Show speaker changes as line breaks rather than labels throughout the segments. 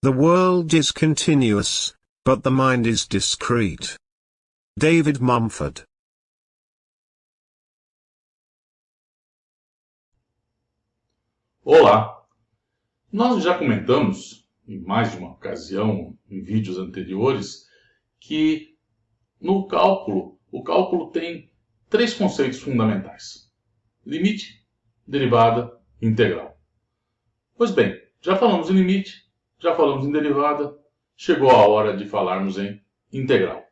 The world is continuous, but the mind is discrete. David Mumford.
Olá! Nós já comentamos, em mais de uma ocasião, em vídeos anteriores, que no cálculo, o cálculo tem três conceitos fundamentais: limite, derivada e integral. Pois bem, já falamos em limite, já falamos em derivada, chegou a hora de falarmos em integral.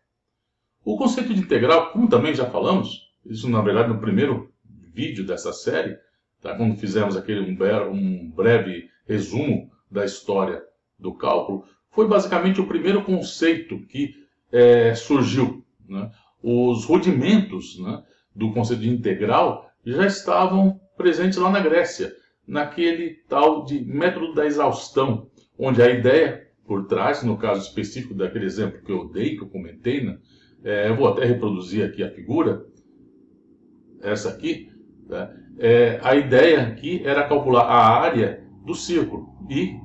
O conceito de integral, como também já falamos, isso na verdade no primeiro vídeo dessa série, tá? Quando fizemos um breve resumo da história do cálculo, foi basicamente o primeiro conceito que surgiu, né? Os rudimentos, né, do conceito de integral já estavam presentes lá na Grécia, naquele tal de método da exaustão, onde a ideia por trás, no caso específico daquele exemplo que eu dei, que eu comentei, né, eu vou até reproduzir aqui a figura, essa aqui, tá? A ideia aqui era calcular a área do círculo e,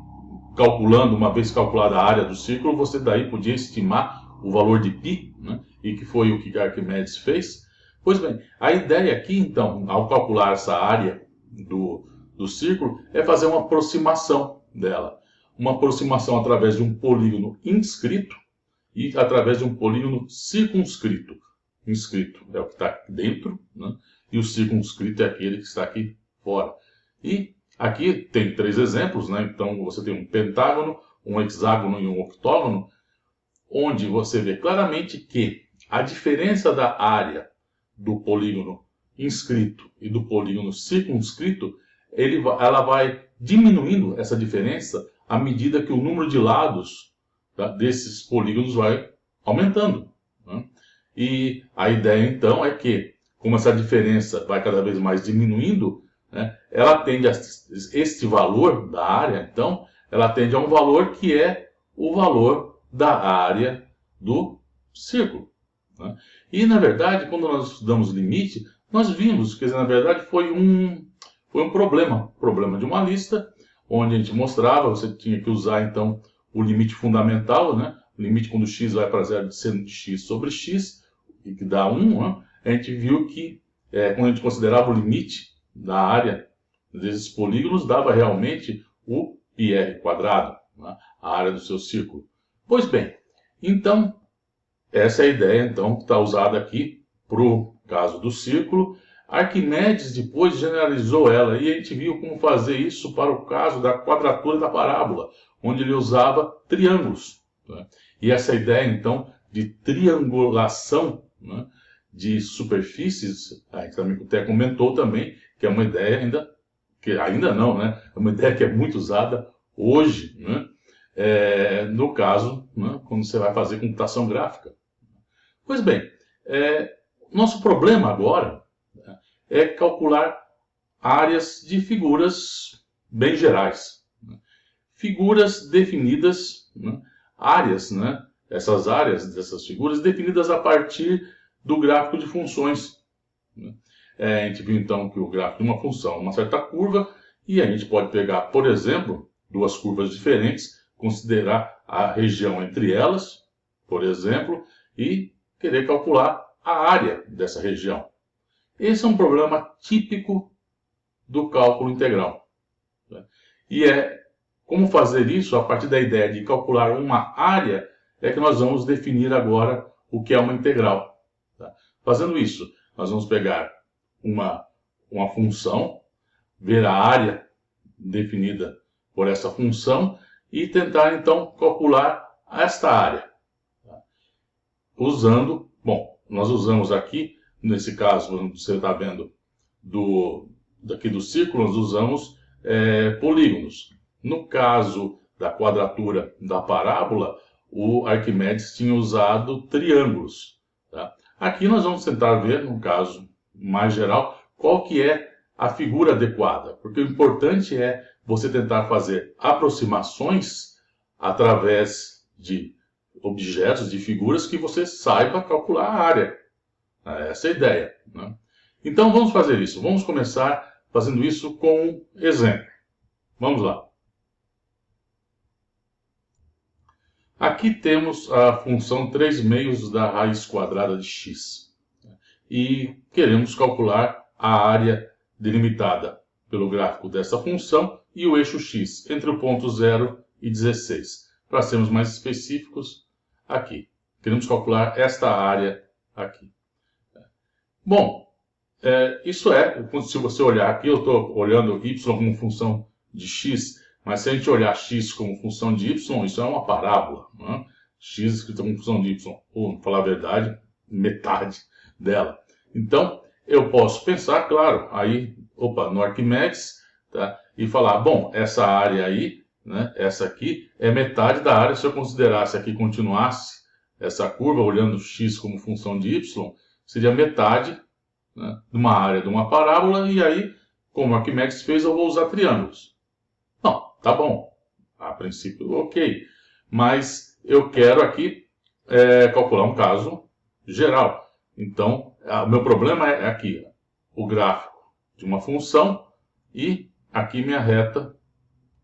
calculando, uma vez calculada a área do círculo, você daí podia estimar o valor de π, né? E que foi o que Arquimedes fez. Pois bem, a ideia aqui, então, ao calcular essa área do círculo, é fazer uma aproximação dela. Uma aproximação através de um polígono inscrito e através de um polígono circunscrito. Inscrito é o que está aqui dentro, né? E o circunscrito é aquele que está aqui fora. E aqui tem três exemplos, né? Então você tem um pentágono, um hexágono e um octógono, onde você vê claramente que a diferença da área do polígono inscrito e do polígono circunscrito, ela vai diminuindo essa diferença à medida que o número de lados, tá, desses polígonos vai aumentando, né? E a ideia então é que, como essa diferença vai cada vez mais diminuindo, né, ela tende a este valor da área, então, ela tende a um valor que é o valor da área do círculo, né? E, na verdade, quando nós estudamos limite, nós vimos que, na verdade, foi um problema de uma lista, onde a gente mostrava, você tinha que usar, então, o limite fundamental, né? O limite quando x vai para zero de seno de x sobre x, e que dá 1, né? A gente viu que, quando a gente considerava o limite da área desses polígonos, dava realmente o πr², né? A área do seu círculo. Pois bem, então, essa é a ideia então, que está usada aqui para o caso do círculo. Arquimedes depois generalizou ela, e a gente viu como fazer isso para o caso da quadratura da parábola, onde ele usava triângulos, né? E essa ideia, então, de triangulação, né, de superfícies, a gente também até comentou também, que é uma ideia ainda não, né? É uma ideia que é muito usada hoje, né? No caso, né, quando você vai fazer computação gráfica. Pois bem, nosso problema agora, né, é calcular áreas de figuras bem gerais, né? Figuras definidas, né, áreas, né? Essas áreas dessas figuras definidas a partir do gráfico de funções, né? A gente viu então que o gráfico de uma função é uma certa curva, e a gente pode pegar, por exemplo, duas curvas diferentes, considerar a região entre elas, por exemplo, e querer calcular a área dessa região. Esse é um problema típico do cálculo integral, né? E como fazer isso a partir da ideia de calcular uma área é que nós vamos definir agora o que é uma integral, tá? Fazendo isso, nós vamos pegar uma função, ver a área definida por essa função e tentar então calcular esta área, tá? Nós usamos aqui, nesse caso, você está vendo daqui do círculo, nós usamos polígonos. No caso da quadratura da parábola, o Arquimedes tinha usado triângulos, tá? Aqui nós vamos tentar ver, no caso mais geral, qual que é a figura adequada, porque o importante é você tentar fazer aproximações através de objetos, de figuras que você saiba calcular a área. Essa é a ideia, né? Então vamos fazer isso. Vamos começar fazendo isso com um exemplo. Vamos lá. Aqui temos a função 3/2 da raiz quadrada de x. E queremos calcular a área delimitada pelo gráfico dessa função e o eixo x entre o ponto 0 e 16. Para sermos mais específicos, aqui. Queremos calcular esta área aqui. Bom, isso se você olhar aqui, eu estou olhando y como função de x, mas se a gente olhar x como função de y, isso é uma parábola. Né? X escrito como função de y, ou, para falar a verdade, metade dela. Então, eu posso pensar, claro, aí, no Arquimedes, tá? E falar, bom, essa área aí, né, essa aqui, é metade da área. Se eu considerasse aqui, continuasse essa curva, olhando x como função de y, seria metade, né, de uma área de uma parábola, e aí, como Arquimedes fez, eu vou usar triângulos. Não, tá bom. A princípio, ok. Mas eu quero aqui calcular um caso geral. Então, o meu problema é aqui, o gráfico de uma função e aqui minha reta,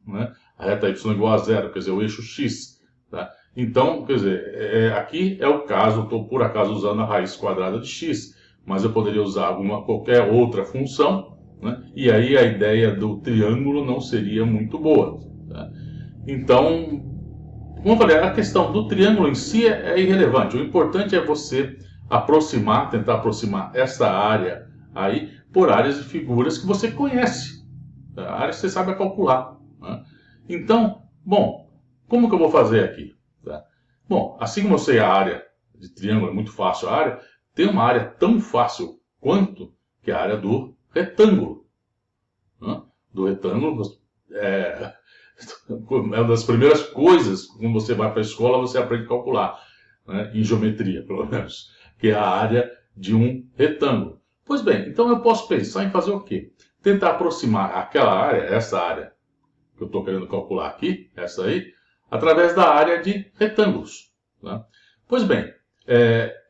né, a reta y igual a zero, quer dizer, o eixo x. Tá? Então, quer dizer, aqui é o caso, estou por acaso usando a raiz quadrada de x, mas eu poderia usar qualquer outra função, né, e aí a ideia do triângulo não seria muito boa. Tá? Então, como eu falei, a questão do triângulo em si é irrelevante. O importante é você tentar aproximar essa área aí por áreas de figuras que você conhece, áreas que você sabe calcular. Né? Então, bom, como que eu vou fazer aqui? Tá? Bom, assim como eu sei a área de triângulo, é muito fácil a área, tem uma área tão fácil quanto que é a área do retângulo. Né? Do retângulo é uma das primeiras coisas, quando você vai para a escola, você aprende a calcular, né? Em geometria, pelo menos, que é a área de um retângulo. Pois bem, então eu posso pensar em fazer o quê? Tentar aproximar aquela área, essa área que eu estou querendo calcular aqui, essa aí, através da área de retângulos. Né? Pois bem,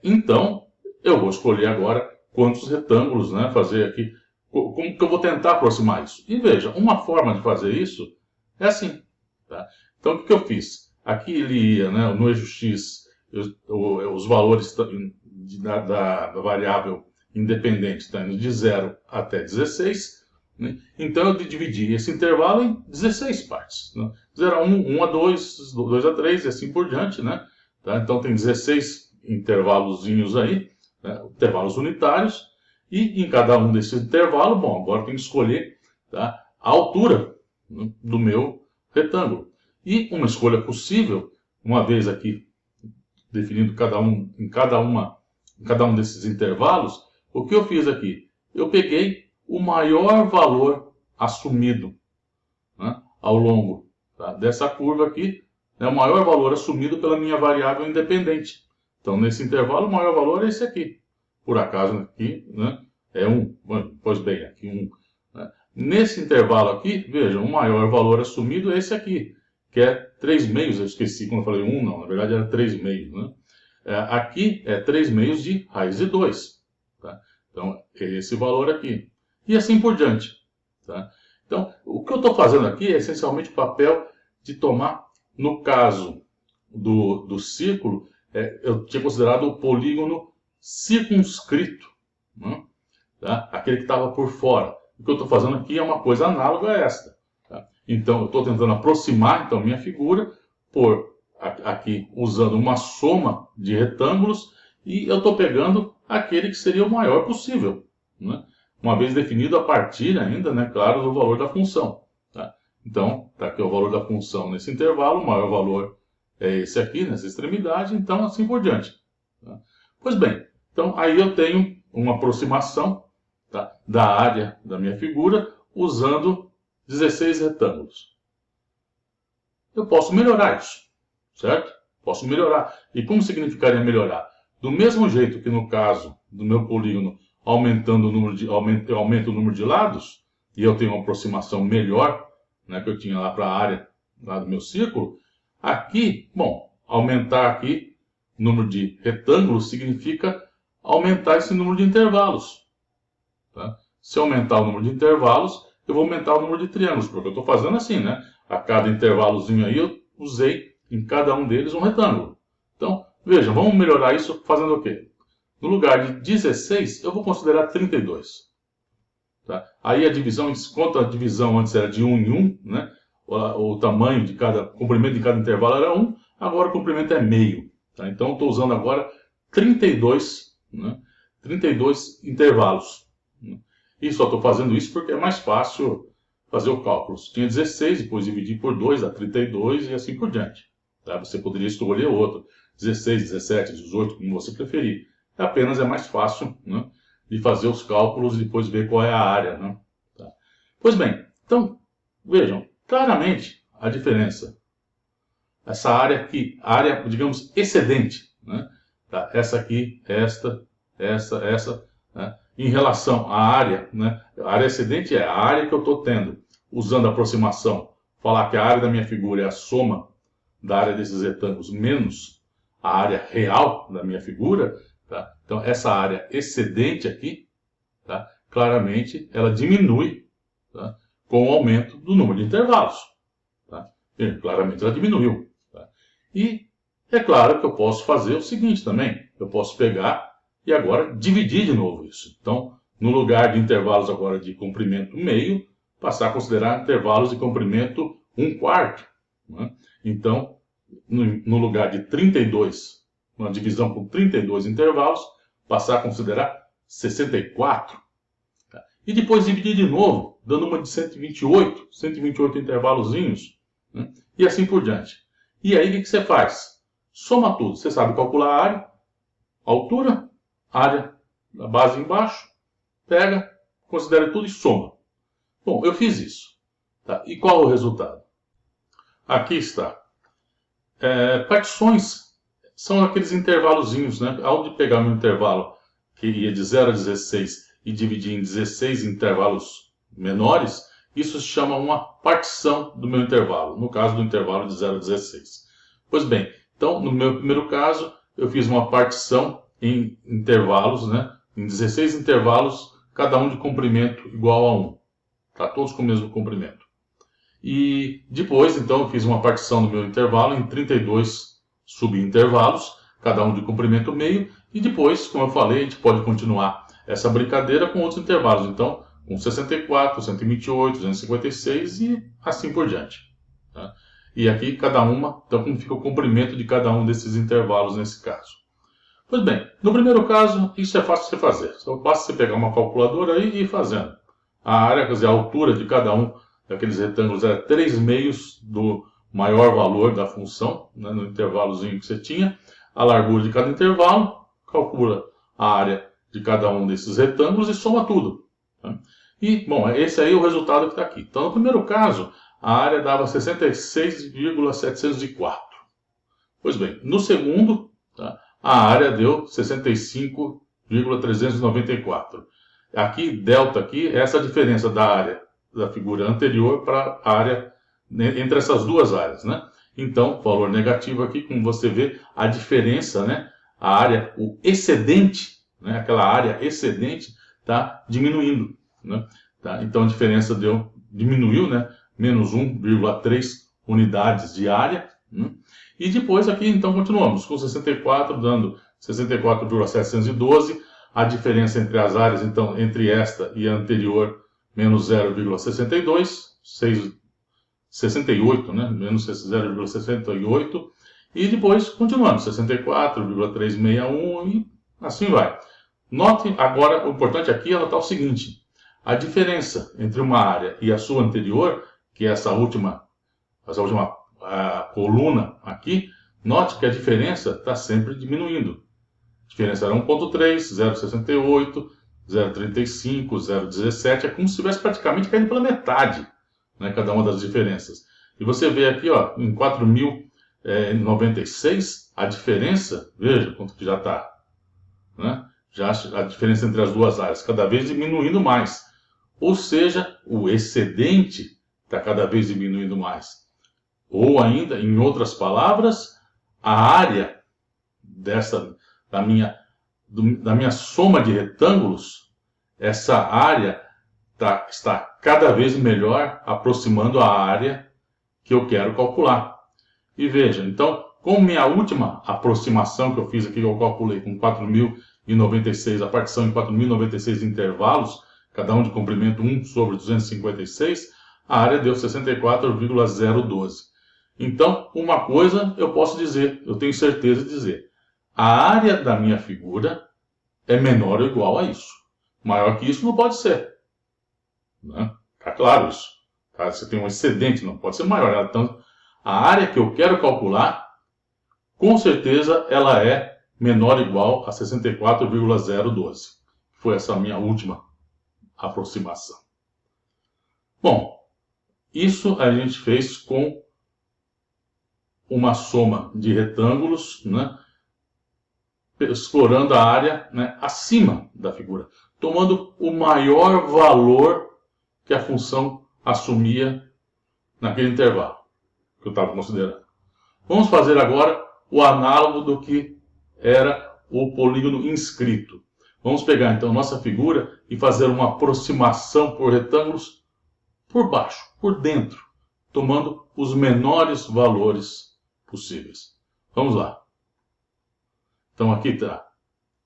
então eu vou escolher agora quantos retângulos, né, fazer aqui. Como que eu vou tentar aproximar isso? E veja, uma forma de fazer isso é assim. Tá? Então o que eu fiz? Aqui ele ia, né, no eixo x, os valores da variável independente está indo de 0 até 16. Né? Então eu dividi esse intervalo em 16 partes. Né? 0 a 1, 1 a 2, 2 a 3 e assim por diante. Né? Tá? Então tem 16 intervalozinhos aí, né? Intervalos unitários. E em cada um desses intervalos, bom, agora eu tenho que escolher, tá, a altura, né, do meu retângulo. E uma escolha possível, uma vez aqui definindo em cada um desses intervalos, o que eu fiz aqui? Eu peguei o maior valor assumido, né, ao longo, tá, dessa curva aqui, né, o maior valor assumido pela minha variável independente. Então, nesse intervalo, o maior valor é esse aqui. Por acaso aqui, né, é 1. Pois bem, aqui 1. Né. Nesse intervalo aqui, vejam, o maior valor assumido é esse aqui, que é 3/2. Eu esqueci quando eu falei 1, não, na verdade era 3/2. Né. Aqui é 3/2 de raiz de 2. Tá? Então, é esse valor aqui. E assim por diante. Tá? Então, o que eu estou fazendo aqui é essencialmente o papel de tomar, no caso do círculo, eu tinha considerado o polígono circunscrito, né? Tá? Aquele que estava por fora. O que eu estou fazendo aqui é uma coisa análoga a esta. Tá? Então, eu estou tentando aproximar então, minha figura aqui usando uma soma de retângulos e eu estou pegando aquele que seria o maior possível, né? Uma vez definido a partir ainda, né, claro, do valor da função. Tá? Então, está aqui o valor da função nesse intervalo, o maior valor é esse aqui, nessa extremidade, então assim por diante. Tá? Pois bem, então aí eu tenho uma aproximação, tá, da área da minha figura usando 16 retângulos. Eu posso melhorar isso, certo? Posso melhorar. E como significaria melhorar? Do mesmo jeito que no caso do meu polígono, aumentando o número eu aumento o número de lados, e eu tenho uma aproximação melhor, né, que eu tinha lá para a área lá do meu círculo, aqui, bom, aumentar aqui o número de retângulos significa aumentar esse número de intervalos. Tá? Se eu aumentar o número de intervalos, eu vou aumentar o número de triângulos, porque eu estou fazendo assim, né? A cada intervalozinho aí eu usei em cada um deles um retângulo. Então, veja, vamos melhorar isso fazendo o quê? No lugar de 16, eu vou considerar 32. Tá? Aí a divisão, enquanto a divisão antes era de 1 em 1, né? O tamanho de cada, o comprimento de cada intervalo era 1, agora o comprimento é meio. Tá? Então, eu estou usando agora 32, né? 32 intervalos. E só estou fazendo isso porque é mais fácil fazer o cálculo. Se tinha 16, depois dividir por 2 dá 32 e assim por diante. Tá? Você poderia escolher outro, 16, 17, 18, como você preferir. Apenas é mais fácil, né, de fazer os cálculos e depois ver qual é a área. Né? Tá? Pois bem, então, vejam, claramente a diferença. Essa área aqui, a área, digamos, excedente. Né? Tá? Essa aqui, essa, né? Em relação à área, né? A área excedente é a área que eu estou tendo, usando a aproximação, falar que a área da minha figura é a soma da área desses retângulos menos a área real da minha figura. Tá? Então, essa área excedente aqui, tá? Claramente, ela diminui, tá? Com o aumento do número de intervalos. Tá? E, claramente, ela diminuiu. Tá? E é claro que eu posso fazer o seguinte também. Eu posso pegar e agora dividir de novo isso. Então, no lugar de intervalos agora de comprimento meio, passar a considerar intervalos de comprimento 1/4. Né? Então, no lugar de 32, uma divisão com 32 intervalos, passar a considerar 64. Tá? E depois dividir de novo, dando uma de 128 intervalozinhos, né? E assim por diante. E aí o que você faz? Soma tudo. Você sabe calcular a área, a altura, área da base embaixo, pega, considera tudo e soma. Bom, eu fiz isso. Tá? E qual é o resultado? Aqui está. Partições são aqueles intervalozinhos, né? Ao de pegar meu intervalo que ia de 0 a 16 e dividir em 16 intervalos menores, isso se chama uma partição do meu intervalo, no caso do intervalo de 0 a 16. Pois bem, então, no meu primeiro caso, eu fiz uma partição em intervalos, né? Em 16 intervalos, cada um de comprimento igual a 1. Tá? Todos com o mesmo comprimento. E depois, então, eu fiz uma partição do meu intervalo em 32 subintervalos, cada um de comprimento meio. E depois, como eu falei, a gente pode continuar essa brincadeira com outros intervalos. Então, com 64, 128, 256 e assim por diante. Tá? E aqui, cada uma, então, como fica o comprimento de cada um desses intervalos nesse caso. Pois bem, no primeiro caso, isso é fácil de você fazer. Só basta você pegar uma calculadora aí e ir fazendo. A área, quer dizer, a altura de cada um daqueles retângulos era 3/2 do maior valor da função, né, no intervalozinho que você tinha. A largura de cada intervalo, calcula a área de cada um desses retângulos e soma tudo. Tá? E, bom, esse aí é o resultado que está aqui. Então, no primeiro caso, a área dava 66,704. Pois bem, no segundo, tá, a área deu 65,394. Aqui, delta aqui, é essa diferença da área da figura anterior para a área entre essas duas áreas, né? Então, valor negativo aqui, como você vê, a diferença, né? A área, o excedente, né? Aquela área excedente está diminuindo, né? Tá? Então, a diferença diminuiu, né? Menos 1,3 unidades de área, né? E depois aqui, então, continuamos com 64, dando 64,712. A diferença entre as áreas, então, entre esta e a anterior, menos 0,62, 68, né? Menos 0,68. E depois continuamos, 64,361 e assim vai. Note agora, o importante aqui é notar o seguinte. A diferença entre uma área e a sua anterior, que é essa última coluna aqui, note que a diferença está sempre diminuindo. A diferença era 1,3, 0,68, 0,35, 0,17. É como se estivesse praticamente caindo pela metade, né, cada uma das diferenças. E você vê aqui, ó, em 4.096, a diferença, veja quanto que já está. Né? Já a diferença entre as duas áreas, cada vez diminuindo mais. Ou seja, o excedente está cada vez diminuindo mais. Ou ainda, em outras palavras, a área da minha soma de retângulos, essa área está cada vez melhor aproximando a área que eu quero calcular. E veja, então, com minha última aproximação que eu fiz aqui, eu calculei com 4.096, a partição em 4.096 intervalos, cada um de comprimento 1 sobre 256, a área deu 64,012. Então, uma coisa eu posso dizer, eu tenho certeza de dizer, a área da minha figura é menor ou igual a isso. Maior que isso não pode ser. Né? Tá claro isso. Tá? Você tem um excedente, não pode ser maior. Então, a área que eu quero calcular, com certeza ela é menor ou igual a 64,012. Foi essa minha última aproximação. Bom, isso a gente fez com uma soma de retângulos, né, explorando a área, né, acima da figura, tomando o maior valor que a função assumia naquele intervalo que eu estava considerando. Vamos fazer agora o análogo do que era o polígono inscrito. Vamos pegar então nossa figura e fazer uma aproximação por retângulos por baixo, por dentro, tomando os menores valores possíveis. Vamos lá. Então aqui está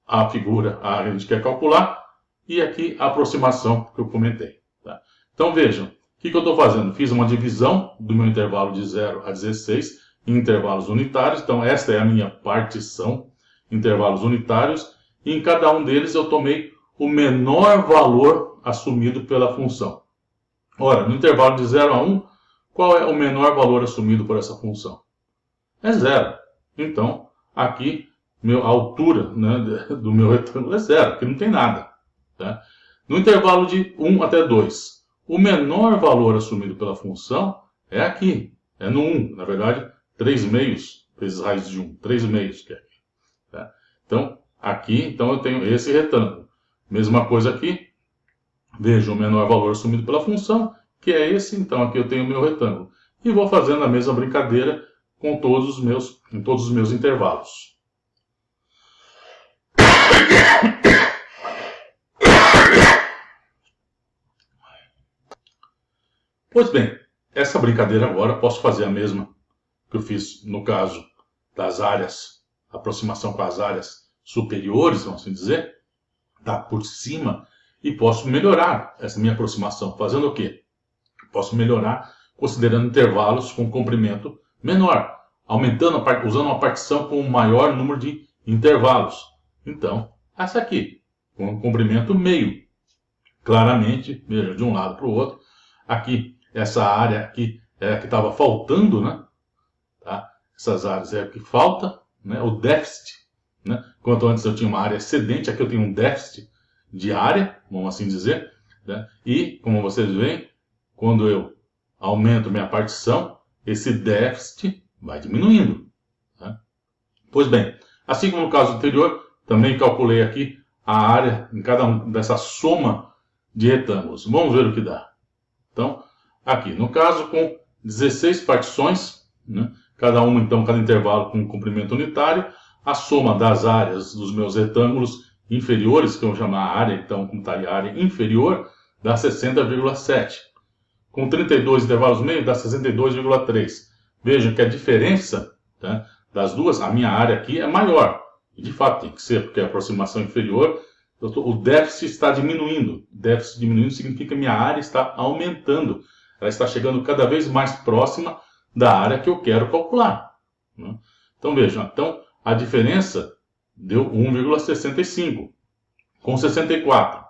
a figura a gente quer calcular e aqui a aproximação que eu comentei. Tá? Então vejam, o que eu estou fazendo? Fiz uma divisão do meu intervalo de 0 a 16 em intervalos unitários. Então esta é a minha partição, intervalos unitários, e em cada um deles eu tomei o menor valor assumido pela função. Ora, no intervalo de 0 a 1, qual é o menor valor assumido por essa função? É 0. Então, aqui, a altura, né, do meu retângulo é 0, porque não tem nada. Tá? No intervalo de 1 até 2, o menor valor assumido pela função é aqui, é no 1. Na verdade, 3 meios vezes raiz de 1, 3 meios que é aqui. Tá? Então, aqui eu tenho esse retângulo. Mesma coisa aqui. Vejo o menor valor assumido pela função, que é esse, então aqui eu tenho o meu retângulo. E vou fazendo a mesma brincadeira com todos os meus intervalos. Pois bem, essa brincadeira agora posso fazer a mesma que eu fiz no caso das áreas, aproximação com as áreas superiores, vamos assim dizer, tá por cima. E posso melhorar essa minha aproximação. Fazendo o quê? Posso melhorar considerando intervalos com comprimento menor. Usando uma partição com um maior número de intervalos. Então, essa aqui, com um comprimento meio. Claramente, veja, de um lado para o outro. Aqui, essa área aqui é a que estava faltando, né? Tá? Essas áreas é a que falta, né? O déficit. Né? Enquanto antes eu tinha uma área excedente, aqui eu tenho um déficit de área, vamos assim dizer, né? E, como vocês veem, quando eu aumento minha partição, esse déficit vai diminuindo. Né? Pois bem, assim como no caso anterior, também calculei aqui a área em cada um dessa soma de retângulos. Vamos ver o que dá. Então, aqui, no caso com 16 partições, né? Cada intervalo com um comprimento unitário, a soma das áreas dos meus retângulos inferiores, que eu vou chamar a área, então, como está a área inferior, dá 60,7. Com 32 intervalos meio, dá 62,3. Vejam que a diferença, tá, das duas, a minha área aqui é maior. E de fato tem que ser, porque a aproximação inferior, o déficit está diminuindo. Déficit diminuindo significa que a minha área está aumentando. Ela está chegando cada vez mais próxima da área que eu quero calcular. Né? Então vejam, a diferença deu 1,65, com 64,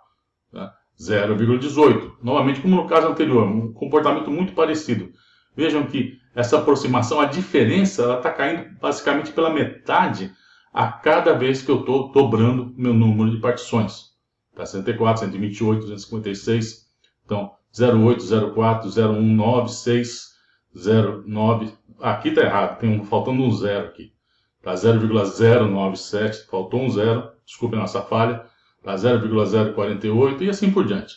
né? 0,18. Novamente, como no caso anterior, um comportamento muito parecido. Vejam que essa aproximação, a diferença, está caindo basicamente pela metade a cada vez que eu estou dobrando meu número de partições. Tá? 64, 128, 256, então 08, 04, 01, 96, 09, aqui está errado, faltando um zero aqui. Tá 0,097, faltou um zero, desculpem nossa falha, tá 0,048 e assim por diante.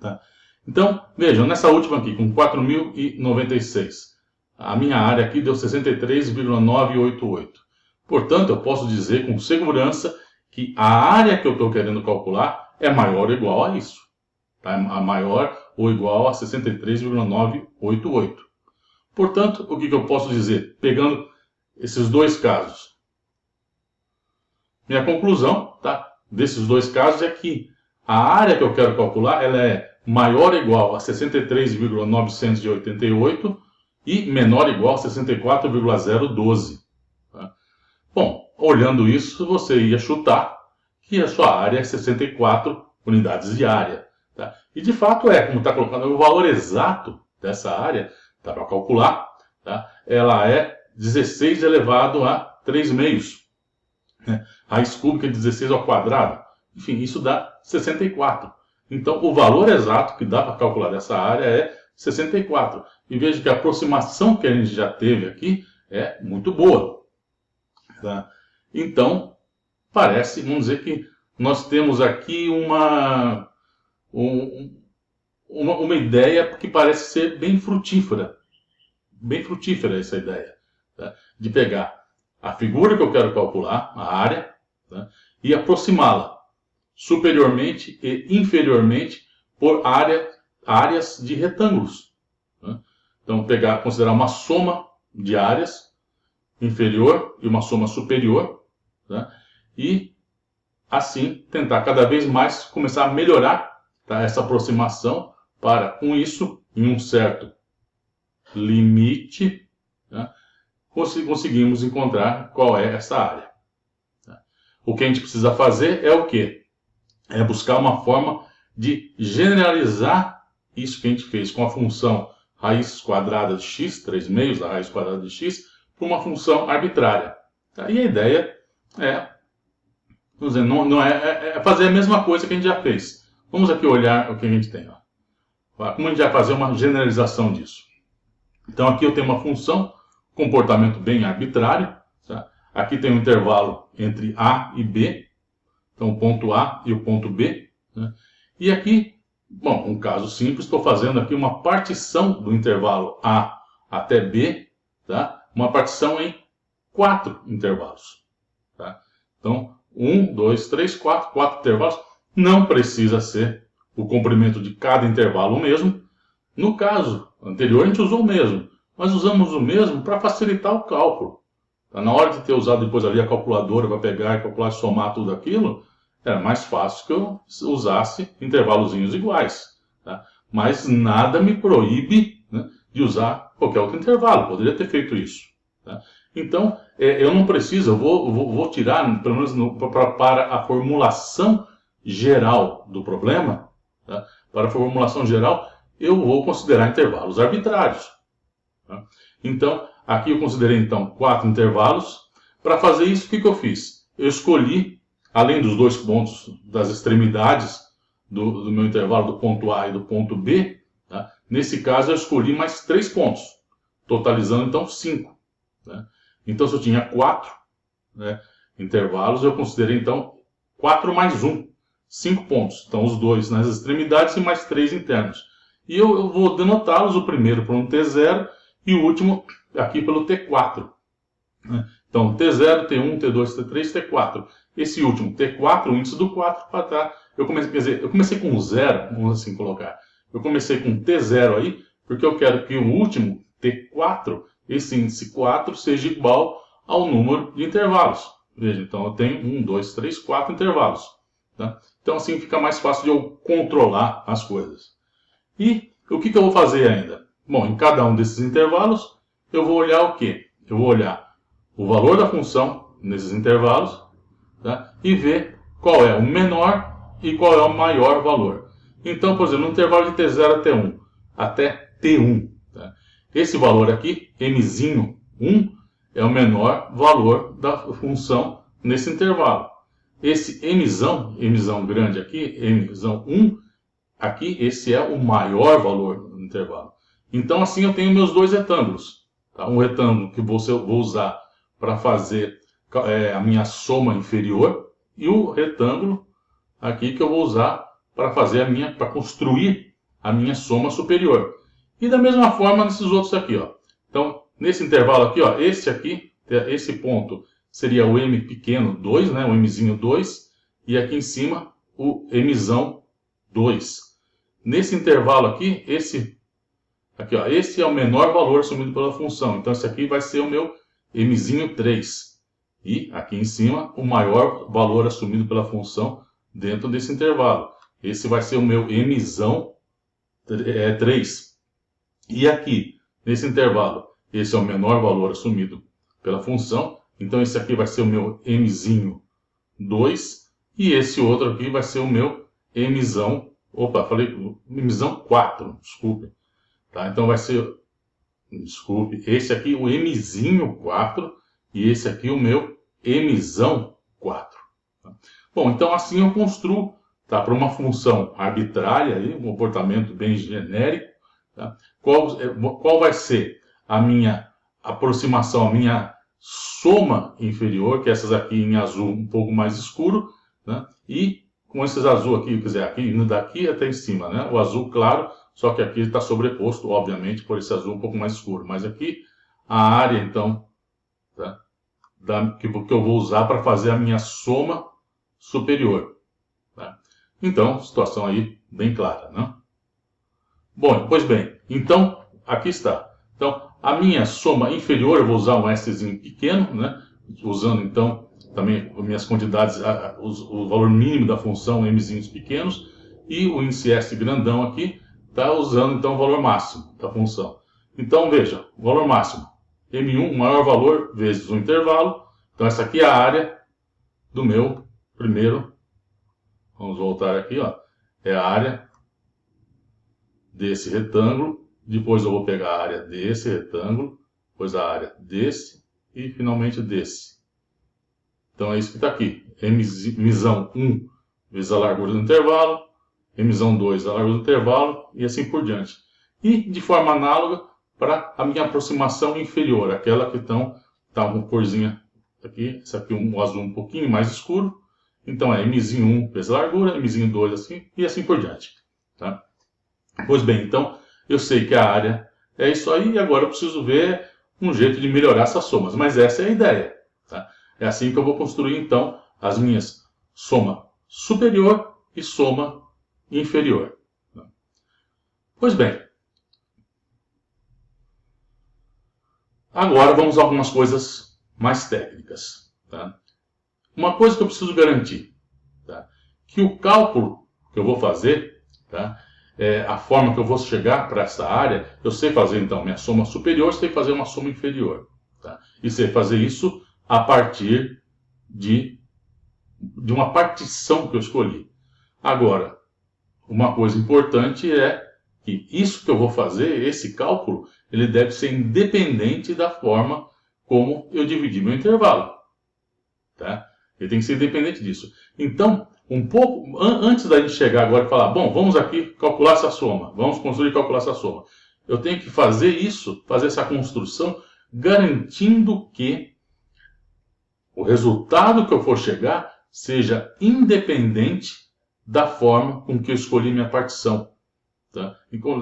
Tá? Então, vejam, nessa última aqui, com 4.096, a minha área aqui deu 63,988. Portanto, eu posso dizer com segurança que a área que eu estou querendo calcular é maior ou igual a isso. Tá? A maior ou igual a 63,988. Portanto, o que eu posso dizer? Pegando esses dois casos. Minha conclusão, tá, desses dois casos é que a área que eu quero calcular ela é maior ou igual a 63,988 e menor ou igual a 64,012. Tá? Bom, olhando isso, você ia chutar que a sua área é 64 unidades de área. Tá? E de fato como está colocando o valor exato dessa área, dá para calcular, tá? Ela é 16 elevado a 3 meios. Né? Raiz cúbica de 16 ao quadrado. Enfim, isso dá 64. Então, o valor exato que dá para calcular dessa área é 64. E veja que a aproximação que a gente já teve aqui é muito boa. Tá? Então, parece, vamos dizer que nós temos aqui uma ideia que parece ser bem frutífera. Bem frutífera essa ideia. Tá? De pegar a figura que eu quero calcular, a área, tá? E aproximá-la superiormente e inferiormente por áreas de retângulos. Tá? Então, considerar uma soma de áreas inferior e uma soma superior, tá? E assim tentar cada vez mais começar a melhorar, tá, essa aproximação para, com isso, em um certo limite, tá, conseguimos encontrar qual é essa área. Tá? O que a gente precisa fazer é o quê? É buscar uma forma de generalizar isso que a gente fez com a função raiz quadrada de x, 3 meios da raiz quadrada de x, para uma função arbitrária. Tá? E a ideia vamos dizer, não é fazer a mesma coisa que a gente já fez. Vamos aqui olhar o que a gente tem. Ó. Como a gente vai fazer uma generalização disso? Então aqui eu tenho uma função, comportamento bem arbitrário. Tá? Aqui tem um intervalo entre A e B. Então o ponto A e o ponto B. Né? E aqui, bom, um caso simples, estou fazendo aqui uma partição do intervalo A até B. Tá? Uma partição em 4 intervalos. Tá? Então, 1, 2, 3, 4 intervalos. Não precisa ser o comprimento de cada intervalo o mesmo. No caso anterior, a gente usou o mesmo. Mas usamos o mesmo para facilitar o cálculo. Tá? Na hora de ter usado depois ali a calculadora para pegar e calcular, somar tudo aquilo, era mais fácil que eu usasse intervalozinhos iguais. Tá? Mas nada me proíbe, né, de usar qualquer outro intervalo. Poderia ter feito isso. Tá? Então, eu não preciso, eu vou tirar, pelo menos para a formulação geral do problema, tá? Para a formulação geral, eu vou considerar intervalos arbitrários. Tá? Então, aqui eu considerei então 4 intervalos. Para fazer isso, o que eu fiz? Eu escolhi, além dos 2 pontos das extremidades do meu intervalo, do ponto A e do ponto B, tá? Nesse caso eu escolhi mais 3 pontos, totalizando então 5. Né? Então, se eu tinha 4, né, intervalos, eu considerei então 4 mais 1, 5 pontos. Então, os 2 nas extremidades e mais 3 internos. E eu vou denotá-los, o primeiro por um T0 e o último aqui pelo T4. Né? Então, T0, T1, T2, T3, T4. Esse último, T4, o índice do 4, para tá. Eu comecei com 0, vamos assim colocar. Eu comecei com T0 aí, porque eu quero que o último, T4, esse índice 4 seja igual ao número de intervalos. Veja, então eu tenho 1, 2, 3, 4 intervalos. Tá? Então assim fica mais fácil de eu controlar as coisas. E o que eu vou fazer ainda? Bom, em cada um desses intervalos, eu vou olhar o quê? Eu vou olhar o valor da função nesses intervalos, tá? E ver qual é o menor e qual é o maior valor. Então, por exemplo, no intervalo de T0 a T1 até T1, tá? Esse valor aqui, mzinho 1, é o menor valor da função nesse intervalo. Esse mzão grande aqui, mzão 1, aqui, esse é o maior valor do intervalo. Então, assim, eu tenho meus 2 retângulos. Tá? Um retângulo que vou usar para fazer a minha soma inferior e o retângulo aqui que eu vou usar para para construir a minha soma superior. E da mesma forma nesses outros aqui, ó. Então, nesse intervalo aqui, ó, esse ponto seria o m pequeno 2, né, o mzinho 2, e aqui em cima o mzão 2. Nesse intervalo aqui, Aqui, ó, esse é o menor valor assumido pela função. Então, esse aqui vai ser o meu mzinho 3. E aqui em cima, o maior valor assumido pela função dentro desse intervalo. Esse vai ser o meu mzão 3. E aqui, nesse intervalo, esse é o menor valor assumido pela função. Então, esse aqui vai ser o meu mzinho 2. E esse outro aqui vai ser o meu mzão, mzão 4, desculpe. Tá? Então, vai ser, desculpe, esse aqui o mzinho 4 e esse aqui o meu mzão 4. Tá? Bom, então assim eu construo, tá, para uma função arbitrária, aí, um comportamento bem genérico. Tá? Qual vai ser a minha aproximação, a minha soma inferior, que é essas aqui em azul um pouco mais escuro, né? E com esses azul aqui, quer dizer, aqui indo daqui até em cima, né? O azul claro, só que aqui está sobreposto, obviamente, por esse azul um pouco mais escuro. Mas aqui a área, então, tá, que eu vou usar para fazer a minha soma superior. Tá? Então, situação aí bem clara, né? Bom, pois bem, então, aqui está. Então, a minha soma inferior, eu vou usar um Szinho pequeno, né? Usando, então, também as minhas quantidades, o valor mínimo da função mzinhos pequenos, e o índice S grandão aqui, está usando, então, o valor máximo da função. Então, veja, o valor máximo, M1, o maior valor, vezes o intervalo. Então, essa aqui é a área do meu primeiro, vamos voltar aqui, ó, é a área desse retângulo, depois eu vou pegar a área desse retângulo, depois a área desse e finalmente desse. Então é isso que está aqui, mzão 1 vezes a largura do intervalo, mzão 2 a largura do intervalo e assim por diante. E de forma análoga para a minha aproximação inferior, aquela que está uma corzinha aqui, esse aqui um azul um pouquinho mais escuro, então é mzinho 1 vezes a largura, mzinho 2 assim e assim por diante. Tá? Pois bem, então eu sei que a área é isso aí e agora eu preciso ver um jeito de melhorar essas somas, mas essa é a ideia. Tá? É assim que eu vou construir então as minhas soma superior e soma inferior. Tá? Pois bem, agora vamos a algumas coisas mais técnicas. Tá? Uma coisa que eu preciso garantir, tá? Que o cálculo que eu vou fazer, tá? A forma que eu vou chegar para essa área, eu sei fazer então minha soma superior, sei fazer uma soma inferior. Tá? E sei fazer isso a partir de uma partição que eu escolhi. Agora, uma coisa importante é que isso que eu vou fazer, esse cálculo, ele deve ser independente da forma como eu dividi meu intervalo. Tá? Ele tem que ser independente disso. Então, um pouco antes da gente chegar agora e falar, bom, vamos aqui calcular essa soma, vamos construir e calcular essa soma. Eu tenho que fazer isso, fazer essa construção, garantindo que o resultado que eu for chegar seja independente da forma com que eu escolhi minha partição. Tá?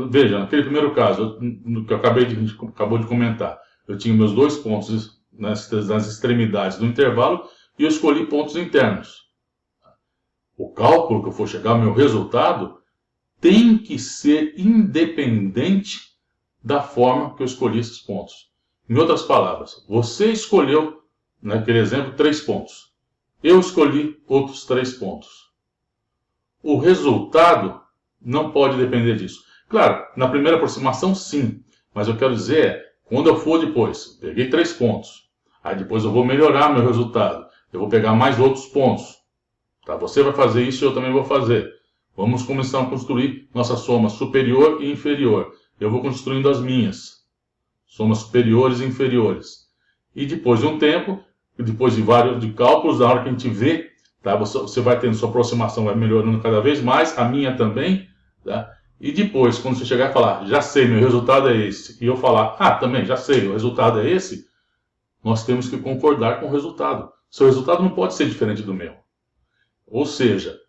Veja, naquele primeiro caso, no que a gente acabou de comentar, eu tinha meus dois pontos nas extremidades do intervalo e eu escolhi pontos internos. O cálculo que eu for chegar, o meu resultado, tem que ser independente da forma que eu escolhi esses pontos. Em outras palavras, você escolheu, naquele exemplo, 3 pontos. Eu escolhi outros 3 pontos. O resultado não pode depender disso. Claro, na primeira aproximação, sim. Mas eu quero dizer, quando eu for depois, peguei 3 pontos. Aí depois eu vou melhorar meu resultado. Eu vou pegar mais outros pontos. Tá? Você vai fazer isso e eu também vou fazer. Vamos começar a construir nossa soma superior e inferior. Eu vou construindo as minhas. Somas superiores e inferiores. E depois de um tempo, depois de vários cálculos, na hora que a gente vê, tá? Você vai tendo sua aproximação, vai melhorando cada vez mais, a minha também. Tá? E depois, quando você chegar e falar, já sei, meu resultado é esse, e eu falar, também, já sei, o resultado é esse, nós temos que concordar com o resultado. Seu resultado não pode ser diferente do meu. Ou seja,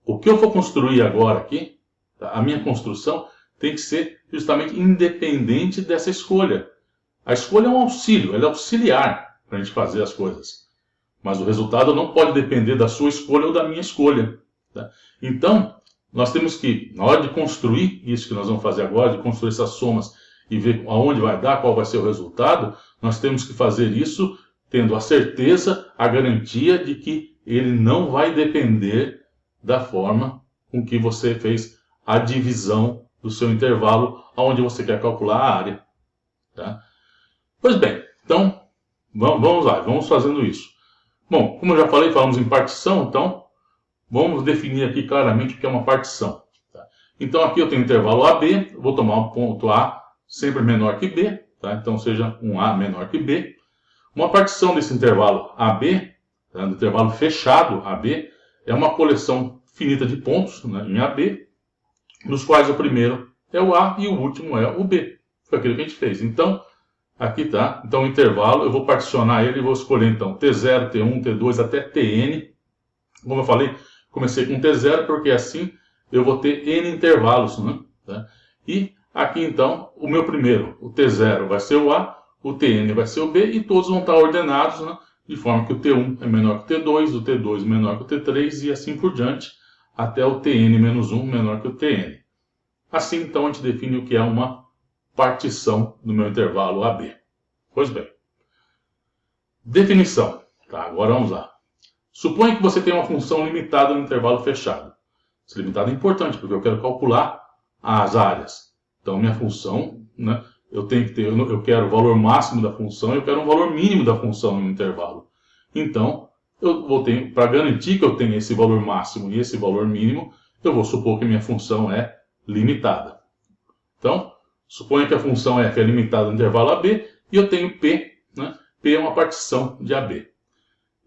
o que eu vou construir agora aqui, tá? A minha construção tem que ser justamente independente dessa escolha. A escolha é um auxílio, ela é auxiliar para a gente fazer as coisas. Mas o resultado não pode depender da sua escolha ou da minha escolha. Tá? Então, nós temos que, na hora de construir isso que nós vamos fazer agora, de construir essas somas e ver aonde vai dar, qual vai ser o resultado, nós temos que fazer isso tendo a certeza, a garantia de que ele não vai depender da forma com que você fez a divisão do seu intervalo, aonde você quer calcular a área. Tá? Pois bem, então, vamos lá, vamos fazendo isso. Bom, como eu já falei, falamos em partição, então, vamos definir aqui claramente o que é uma partição. Tá? Então, aqui eu tenho o intervalo AB, vou tomar um ponto A sempre menor que B, tá? Então seja um A menor que B. Uma partição desse intervalo AB, tá? Do intervalo fechado AB, é uma coleção finita de pontos, né, em AB, nos quais o primeiro é o A e o último é o B. Foi aquilo que a gente fez. Então, aqui está. Então, o intervalo, eu vou particionar ele e vou escolher, então, T0, T1, T2 até Tn. Como eu falei, comecei com T0 porque assim eu vou ter N intervalos, né? Tá? E aqui, então, o meu primeiro, o T0 vai ser o A, o Tn vai ser o B e todos vão estar ordenados, né? De forma que o T1 é menor que o T2, o T2 menor que o T3 e assim por diante, até o Tn menos 1 menor que o Tn. Assim, então, a gente define o que é uma partição do meu intervalo AB. Pois bem. Definição. Tá, agora vamos lá. Suponha que você tem uma função limitada no intervalo fechado. Essa limitada é importante, porque eu quero calcular as áreas. Então, minha função, né, eu quero o valor máximo da função e eu quero um valor mínimo da função no intervalo. Então, para garantir que eu tenha esse valor máximo e esse valor mínimo, eu vou supor que minha função é limitada. Então, suponha que a função f é limitada no intervalo AB e eu tenho P, né? P é uma partição de AB.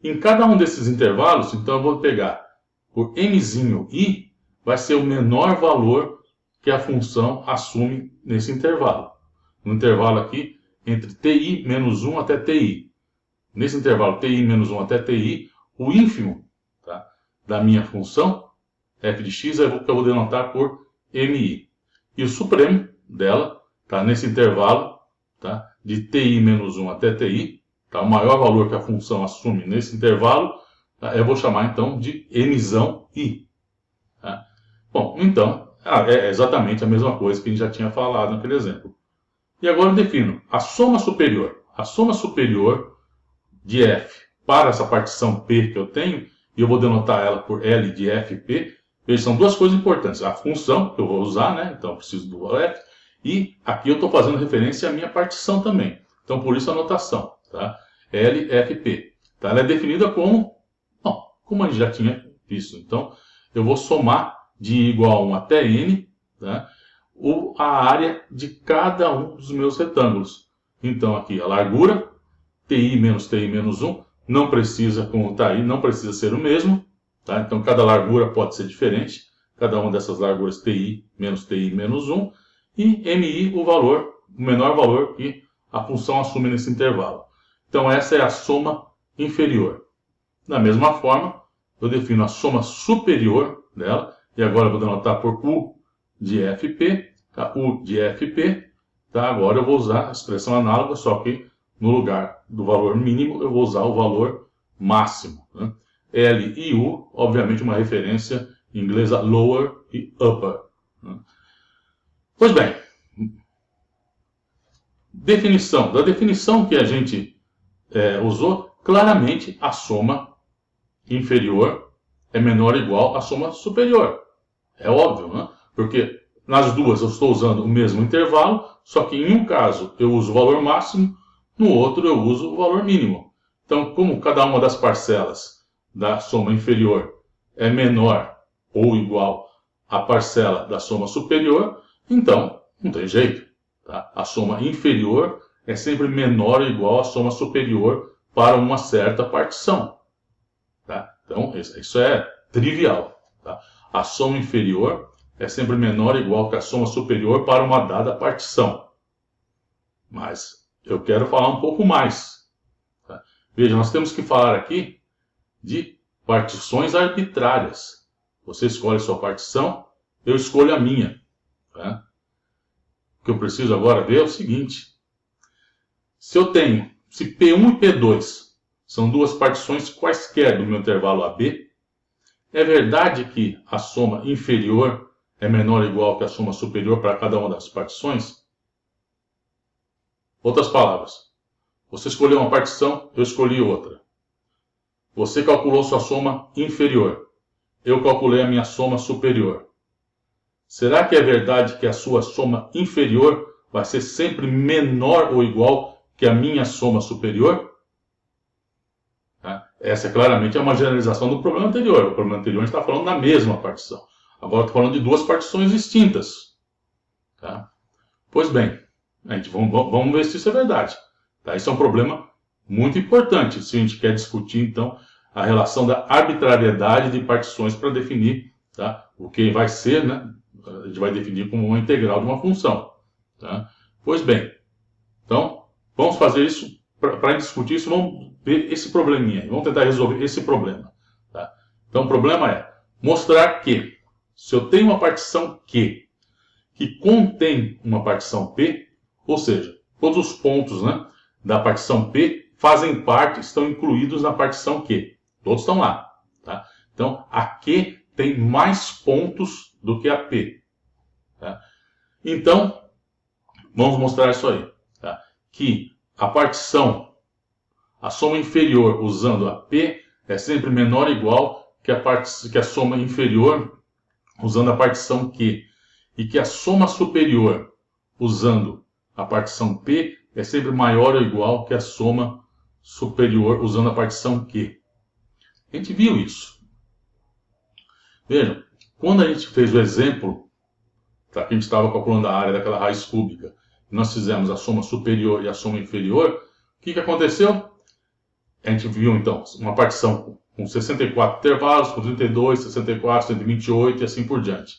Em cada um desses intervalos, então eu vou pegar por mzinho i, vai ser o menor valor que a função assume nesse intervalo. No intervalo aqui, entre ti menos 1 até ti. Nesse intervalo ti menos 1 até ti, o ínfimo, tá, da minha função, f de x, é o que eu vou denotar por mi. E o supremo dela está nesse intervalo, tá, de ti menos 1 até ti. Tá, o maior valor que a função assume nesse intervalo, tá, eu vou chamar então de mzão i. Tá? Bom, então, é exatamente a mesma coisa que a gente já tinha falado naquele exemplo. E agora eu defino a soma superior. A soma superior de f para essa partição P que eu tenho, e eu vou denotar ela por L de fp. Vejam, são duas coisas importantes. A função que eu vou usar, né? Então eu preciso do f. E aqui eu estou fazendo referência à minha partição também. Então por isso a notação. Tá? LFP. Tá? Ela é definida como, como a gente já tinha visto. Então, eu vou somar de igual a 1 até n, tá? A área de cada um dos meus retângulos. Então, aqui a largura, ti menos 1, não precisa, como está aí, não precisa ser o mesmo. Tá? Então, cada largura pode ser diferente. Cada uma dessas larguras, ti menos 1. E mi, o menor valor que a função assume nesse intervalo. Então, essa é a soma inferior. Da mesma forma, eu defino a soma superior dela, e agora eu vou denotar por U de FP, tá? U de FP, tá? Agora eu vou usar a expressão análoga, só que no lugar do valor mínimo, eu vou usar o valor máximo. Né? L e U, obviamente uma referência em inglês a lower e upper. Né? Pois bem, definição. Da definição que a gente usou, claramente a soma inferior é menor ou igual à soma superior. É óbvio, né? Porque nas duas eu estou usando o mesmo intervalo, só que em um caso eu uso o valor máximo, no outro eu uso o valor mínimo. Então, como cada uma das parcelas da soma inferior é menor ou igual à parcela da soma superior, então não tem jeito. Tá? A soma inferior é sempre menor ou igual à soma superior para uma certa partição. Tá? Então, isso é trivial. Tá? A soma inferior é sempre menor ou igual que a soma superior para uma dada partição. Mas eu quero falar um pouco mais. Tá? Veja, nós temos que falar aqui de partições arbitrárias. Você escolhe a sua partição, eu escolho a minha. Tá? O que eu preciso agora ver é o seguinte. Se P1 e P2 são duas partições quaisquer do meu intervalo AB, É verdade que a soma inferior é menor ou igual que a soma superior para cada uma das partições? Outras palavras, você escolheu uma partição, eu escolhi outra. Você calculou sua soma inferior, eu calculei a minha soma superior. Será que é verdade que a sua soma inferior vai ser sempre menor ou igual que a minha soma superior? Essa claramente é uma generalização do problema anterior. O problema anterior a gente está falando da mesma partição. Agora estou falando de duas partições distintas. Tá? Pois bem, vamos ver se isso é verdade. Tá? Isso é um problema muito importante se a gente quer discutir, então, a relação da arbitrariedade de partições para definir, tá, o que vai ser, né? A gente vai definir como uma integral de uma função. Tá? Pois bem, então, vamos fazer isso, para discutir isso, vamos ver esse probleminha, vamos tentar resolver esse problema. Tá? Então, o problema é mostrar que, se eu tenho uma partição Q, que contém uma partição P, ou seja, todos os pontos, né, da partição P fazem parte, estão incluídos na partição Q. Todos estão lá. Tá? Então, a Q tem mais pontos do que a P. Tá? Então, vamos mostrar isso aí. Tá? Que a partição, a soma inferior usando a P é sempre menor ou igual que a soma inferior usando a partição Q. E que a soma superior usando a partição P é sempre maior ou igual que a soma superior usando a partição Q. A gente viu isso. Vejam, quando a gente fez o exemplo, tá, que a gente estava calculando a área daquela raiz cúbica, nós fizemos a soma superior e a soma inferior, o que aconteceu? A gente viu, então, uma partição com 64 intervalos, com 32, 64, 128 e assim por diante.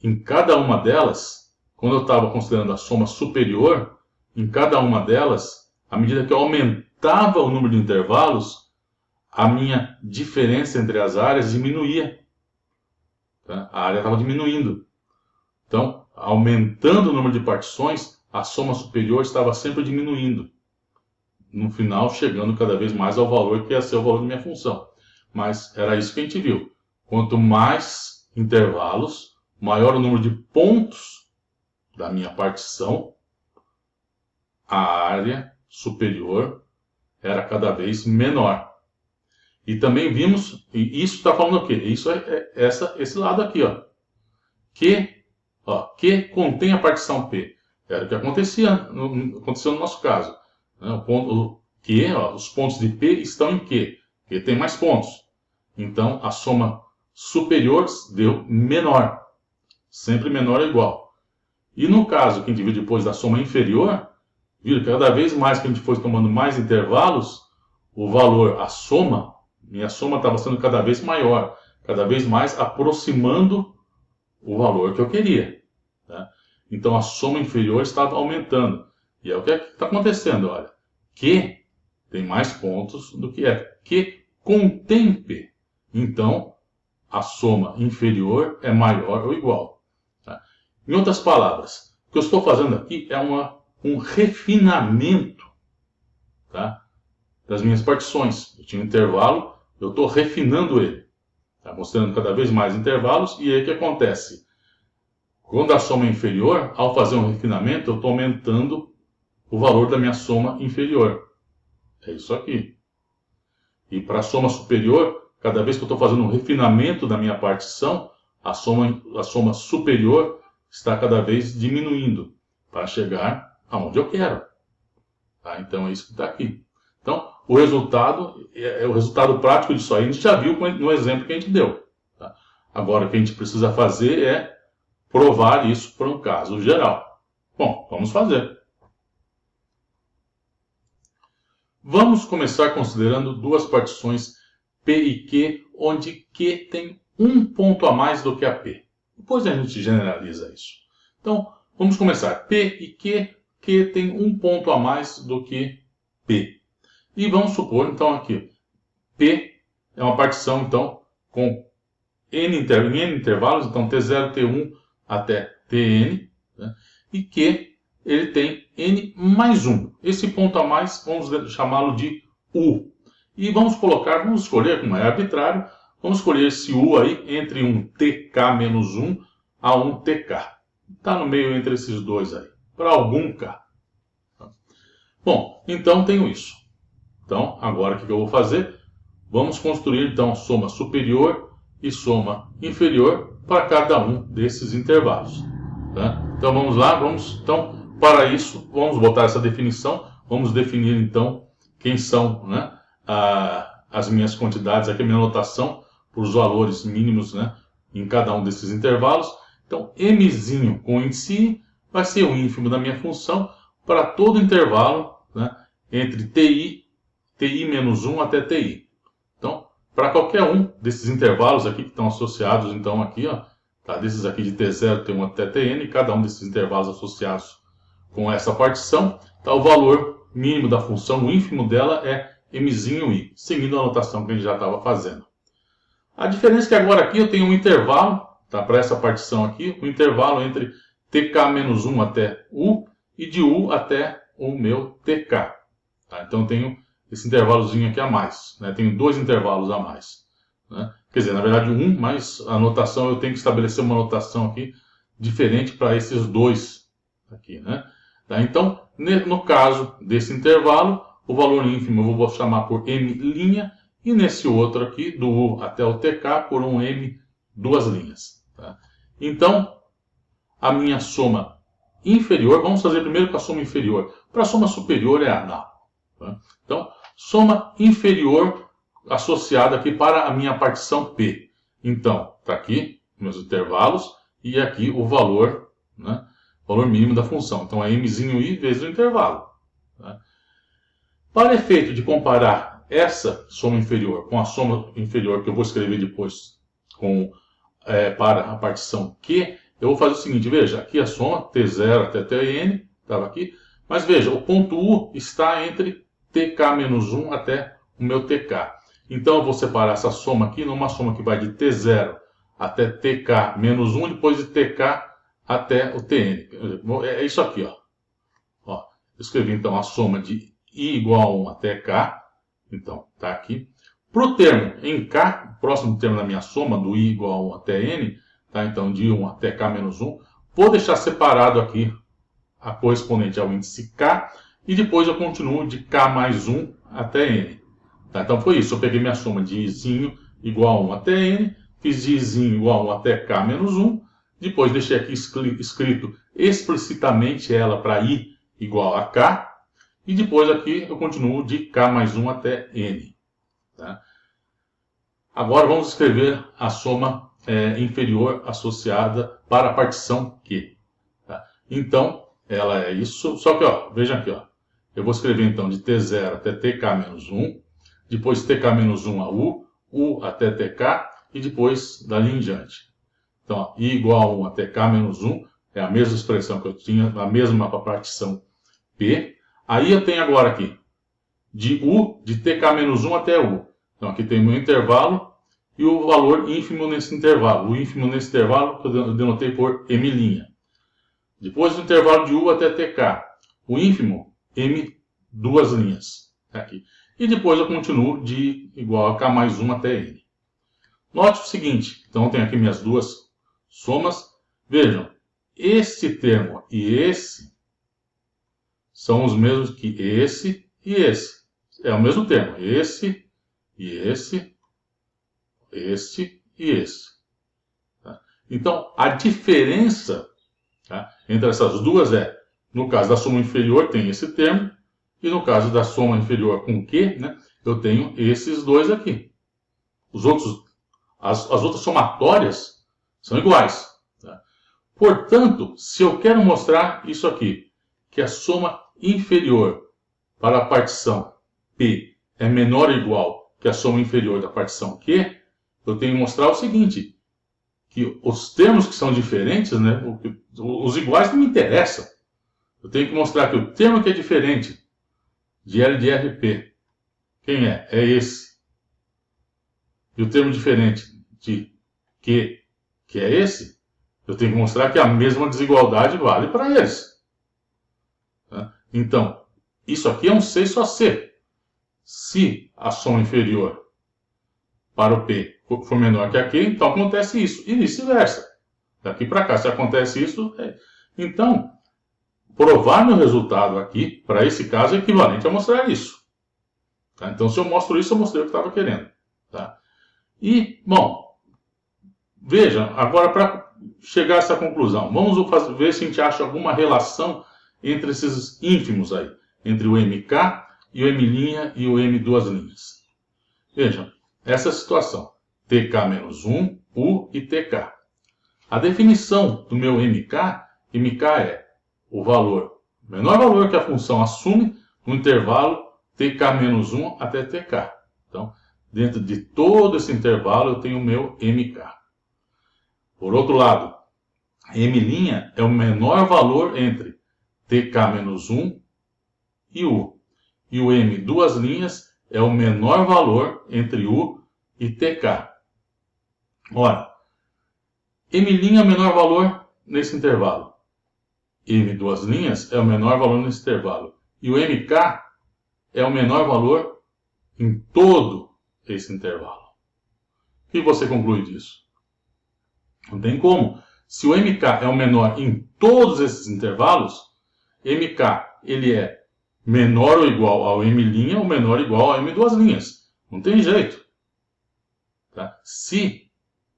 Em cada uma delas, quando eu estava considerando a soma superior, em cada uma delas, à medida que eu aumentava o número de intervalos, a minha diferença entre as áreas diminuía. Tá? A área estava diminuindo. Então, aumentando o número de partições, a soma superior estava sempre diminuindo. No final, chegando cada vez mais ao valor que ia ser o valor da minha função. Mas era isso que a gente viu. Quanto mais intervalos, maior o número de pontos da minha partição, a área superior era cada vez menor. E também vimos, e isso está falando o quê? Isso é esse lado aqui, ó. Que contém a partição P. Era o que aconteceu no nosso caso. Né? Os pontos de P estão em Q. Q tem mais pontos. Então, a soma superior deu menor. Sempre menor ou igual. E no caso que a gente viu depois da soma inferior, viram que cada vez mais que a gente foi tomando mais intervalos, o valor, minha soma estava sendo cada vez maior, cada vez mais aproximando o valor que eu queria. Tá? Então a soma inferior estava aumentando. E é o que está acontecendo, olha. Q tem mais pontos do que F. Q contém P. Então, a soma inferior é maior ou igual. Tá? Em outras palavras, o que eu estou fazendo aqui é um refinamento, tá, das minhas partições. Eu tinha um intervalo, eu estou refinando ele. Tá, mostrando cada vez mais intervalos, e aí o que acontece? Quando a soma é inferior, ao fazer um refinamento, eu estou aumentando o valor da minha soma inferior. É isso aqui. E para a soma superior, cada vez que eu estou fazendo um refinamento da minha partição, a soma superior está cada vez diminuindo para chegar aonde eu quero. Tá? Então é isso que está aqui. Então, o resultado prático disso aí, a gente já viu no exemplo que a gente deu. Tá? Agora, o que a gente precisa fazer é provar isso para um caso geral. Bom, vamos fazer. Vamos começar considerando duas partições P e Q, onde Q tem um ponto a mais do que a P. Depois a gente generaliza isso. Então, vamos começar. P e Q, Q tem um ponto a mais do que P. E vamos supor, então, aqui, P é uma partição, então, com N intervalos, então T0, T1 até Tn, né? E Q, ele tem N mais 1. Esse ponto a mais, vamos chamá-lo de U. E vamos escolher, como é arbitrário, Vamos escolher esse U aí entre um TK menos 1 a um TK. Está no meio entre esses dois aí, para algum K. Bom, então tenho isso. Então, agora o que eu vou fazer? Vamos construir então soma superior e soma inferior para cada um desses intervalos. Tá? Então vamos lá, então, para isso, vamos botar essa definição, vamos definir então quem são, né, as minhas quantidades, aqui a minha notação para os valores mínimos, né, em cada um desses intervalos. Então, mzinho com índice I vai ser o ínfimo da minha função para todo intervalo, né, entre ti menos 1 até ti. Então, para qualquer um desses intervalos aqui que estão associados, então aqui, ó, tá, desses aqui de t0, t1 até tn, cada um desses intervalos associados com essa partição, tá, o valor mínimo da função, o ínfimo dela é mzinho i, seguindo a notação que a gente já estava fazendo. A diferença é que agora aqui eu tenho um intervalo, tá, para essa partição aqui, um intervalo entre tk-1 até u e de u até o meu tk. Tá? Então eu tenho esse intervalozinho aqui a mais, né? Tenho dois intervalos a mais, né? Quer dizer, na verdade um, mas a notação eu tenho que estabelecer uma notação aqui diferente para esses dois aqui, né? Tá? Então, no caso desse intervalo, o valor ínfimo eu vou chamar por m', e nesse outro aqui, do u até o tk, por um m, duas linhas. Tá? Então, a minha soma inferior, vamos fazer primeiro com a soma inferior. Para a soma superior é anal. Tá? Então, soma inferior associada aqui para a minha partição P. Então, está aqui meus intervalos e aqui o valor, né, valor mínimo da função. Então, é mzinho i vezes o intervalo. Tá? Para efeito de comparar essa soma inferior com a soma inferior que eu vou escrever depois para a partição Q, eu vou fazer o seguinte, veja, aqui a soma t0 até tn, estava aqui, mas veja, o ponto U está entre tk-1 até o meu tk. Então eu vou separar essa soma aqui numa soma que vai de t0 até tk-1, depois de tk até o tn. É isso aqui, ó. Eu escrevi então a soma de i igual a 1 até k. Então, está aqui. Para o termo em k, o próximo termo da minha soma, do i igual a 1 até n, tá? Então de 1 até k-1, vou deixar separado aqui a correspondente ao índice k, e depois eu continuo de k mais 1 até n. Tá? Então foi isso, eu peguei minha soma de izinho igual a 1 até n, fiz de izinho igual a 1 até k menos 1, depois deixei aqui escrito explicitamente ela para i igual a k, e depois aqui eu continuo de k mais 1 até n. Tá? Agora vamos escrever a soma inferior associada para a partição Q. Tá? Então, ela é isso, só que, ó, veja aqui, ó, eu vou escrever então de t0 até tk-1, depois tk-1 a u até tk, e depois dali em diante. Então, ó, i igual a 1 até k-1 é a mesma expressão que eu tinha, a mesma para a partição P. Aí eu tenho agora aqui, de u, de tk-1 até u. Então aqui tem o meu intervalo e o valor ínfimo nesse intervalo. O ínfimo nesse intervalo que eu denotei por m'. Depois do intervalo de u até tk. O ínfimo, m, duas linhas. Aqui. E depois eu continuo de igual a k mais 1 até n. Note o seguinte, então eu tenho aqui minhas duas somas. Vejam, este termo e esse são os mesmos que esse e esse. É o mesmo termo. Esse e esse, este e esse. Tá? Então, a diferença, tá, entre essas duas é, no caso da soma inferior tem esse termo, e no caso da soma inferior com Q, né, eu tenho esses dois aqui. As outras somatórias são iguais. Tá? Portanto, se eu quero mostrar isso aqui, que a soma inferior para a partição P é menor ou igual que a soma inferior da partição Q, eu tenho que mostrar o seguinte, que os termos que são diferentes, né, os iguais não me interessam. Eu tenho que mostrar que o termo que é diferente de L de RP, quem é? É esse. E o termo diferente de Q, que é esse, eu tenho que mostrar que a mesma desigualdade vale para eles. Então, isso aqui é um C só C. Se a soma inferior para o P for menor que a Q, então acontece isso, e vice-versa. Daqui para cá, se acontece isso, então, provar meu resultado aqui, para esse caso, é equivalente a mostrar isso. Tá? Então, se eu mostro isso, eu mostrei o que eu estava querendo. Tá? E, bom, veja, agora para chegar a essa conclusão, vamos ver se a gente acha alguma relação entre esses ínfimos aí, entre o MK e o M' e o M duas linhas. Vejam, essa situação, TK-1, U e TK. A definição do meu MK é o menor valor que a função assume no intervalo TK-1 até TK. Então, dentro de todo esse intervalo eu tenho o meu MK. Por outro lado, M' é o menor valor entre TK-1 e U. E o M duas linhas é o menor valor entre U e TK. Ora, M' é o menor valor nesse intervalo. M duas linhas é o menor valor nesse intervalo. E o MK é o menor valor em todo esse intervalo. O que você conclui disso? Não tem como. Se o MK é o menor em todos esses intervalos, MK ele é menor ou igual ao M' ou menor ou igual ao M duas linhas. Não tem jeito. Tá? Se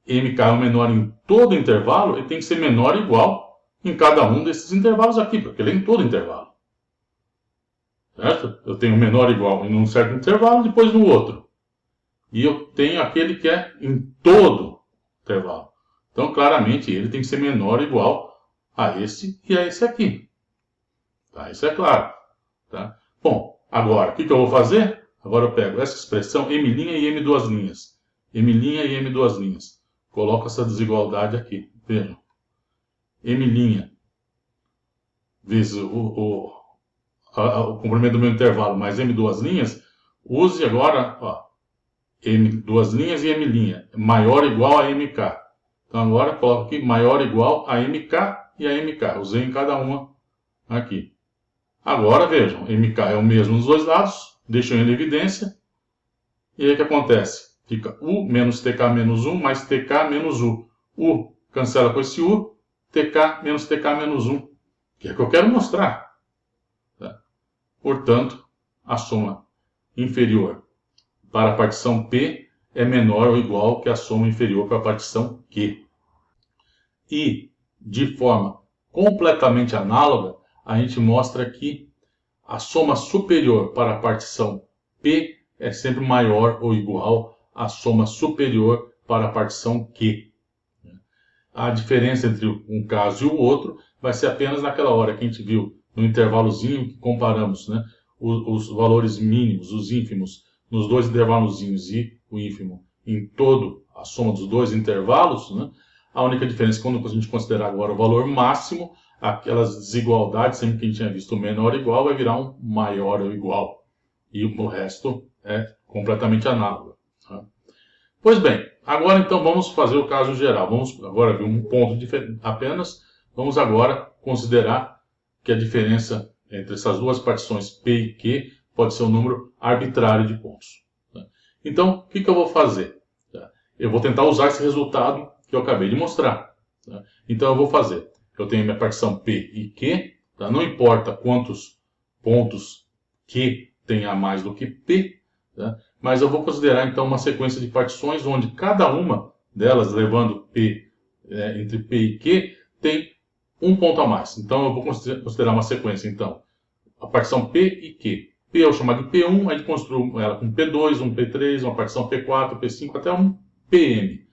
MK é o menor em todo intervalo, ele tem que ser menor ou igual em cada um desses intervalos aqui, porque ele é em todo intervalo. Certo? Eu tenho menor ou igual em um certo intervalo, depois no outro. E eu tenho aquele que é em todo intervalo. Então, claramente, ele tem que ser menor ou igual a esse e a esse aqui. Tá? Isso é claro. Tá? Bom, agora, o que eu vou fazer? Agora eu pego essa expressão M' e M duas linhas. M' e M duas linhas. Coloco essa desigualdade aqui. Vejam. M' vezes o comprimento do meu intervalo mais M duas linhas. Use agora M duas linhas e M'. Maior ou igual a MK. Então agora coloco aqui maior ou igual a MK e a MK. Usei em cada uma aqui. Agora vejam, MK é o mesmo nos dois lados. Deixo ele em evidência. E aí o que acontece? Fica U menos TK menos 1 mais TK menos U. U cancela com esse U. TK menos TK menos 1. Que é o que eu quero mostrar. Tá? Portanto, a soma inferior para a partição P é menor ou igual que a soma inferior para a partição Q. E, de forma completamente análoga, a gente mostra que a soma superior para a partição P é sempre maior ou igual à soma superior para a partição Q. A diferença entre um caso e o outro vai ser apenas naquela hora que a gente viu no intervalozinho que comparamos, né, os valores mínimos, os ínfimos, nos dois intervalozinhos e o ínfimo em todo a soma dos dois intervalos, né? A única diferença é quando a gente considerar agora o valor máximo, aquelas desigualdades, sempre que a gente tinha visto menor ou igual, vai virar um maior ou igual. E o resto é completamente análogo. Tá? Pois bem, agora então vamos fazer o caso geral. Vamos agora ver um ponto apenas. Vamos agora considerar que a diferença entre essas duas partições P e Q pode ser um número arbitrário de pontos. Tá? Então, o que eu vou fazer? Tá? Eu vou tentar usar esse resultado que eu acabei de mostrar. Tá? Então, eu vou fazer. Eu tenho minha partição P e Q. Tá? Não importa quantos pontos Q tem a mais do que P. Tá? Mas eu vou considerar, então, uma sequência de partições onde cada uma delas, levando P, entre P e Q, tem um ponto a mais. Então, eu vou considerar uma sequência, então, a partição P e Q. P eu vou chamar de P1, a gente construiu ela com P2, um P3, uma partição P4, P5, até um PM.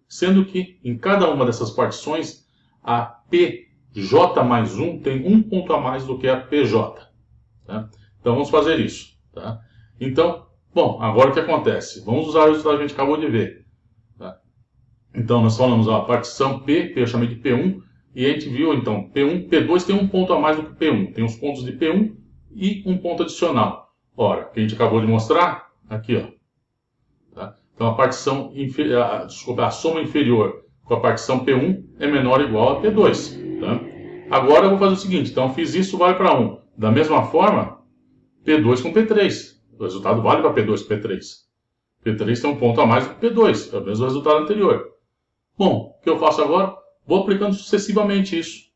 Sendo que, em cada uma dessas partições, a PJ mais 1 tem um ponto a mais do que a PJ. Tá? Então, vamos fazer isso. Tá? Então, bom, agora o que acontece? Vamos usar o resultado que a gente acabou de ver. Tá? Então, nós falamos a partição P eu chamei de P1, e a gente viu, então, P1, P2 tem um ponto a mais do que P1. Tem os pontos de P1 e um ponto adicional. Ora, que a gente acabou de mostrar, aqui, ó. Tá? Então, a soma inferior com a partição P1 é menor ou igual a P2. Tá? Agora eu vou fazer o seguinte, então, fiz isso, vale para 1. Da mesma forma, P2 com P3. O resultado vale para P2 e P3. P3 tem um ponto a mais do que P2, é o mesmo resultado anterior. Bom, o que eu faço agora? Vou aplicando sucessivamente isso.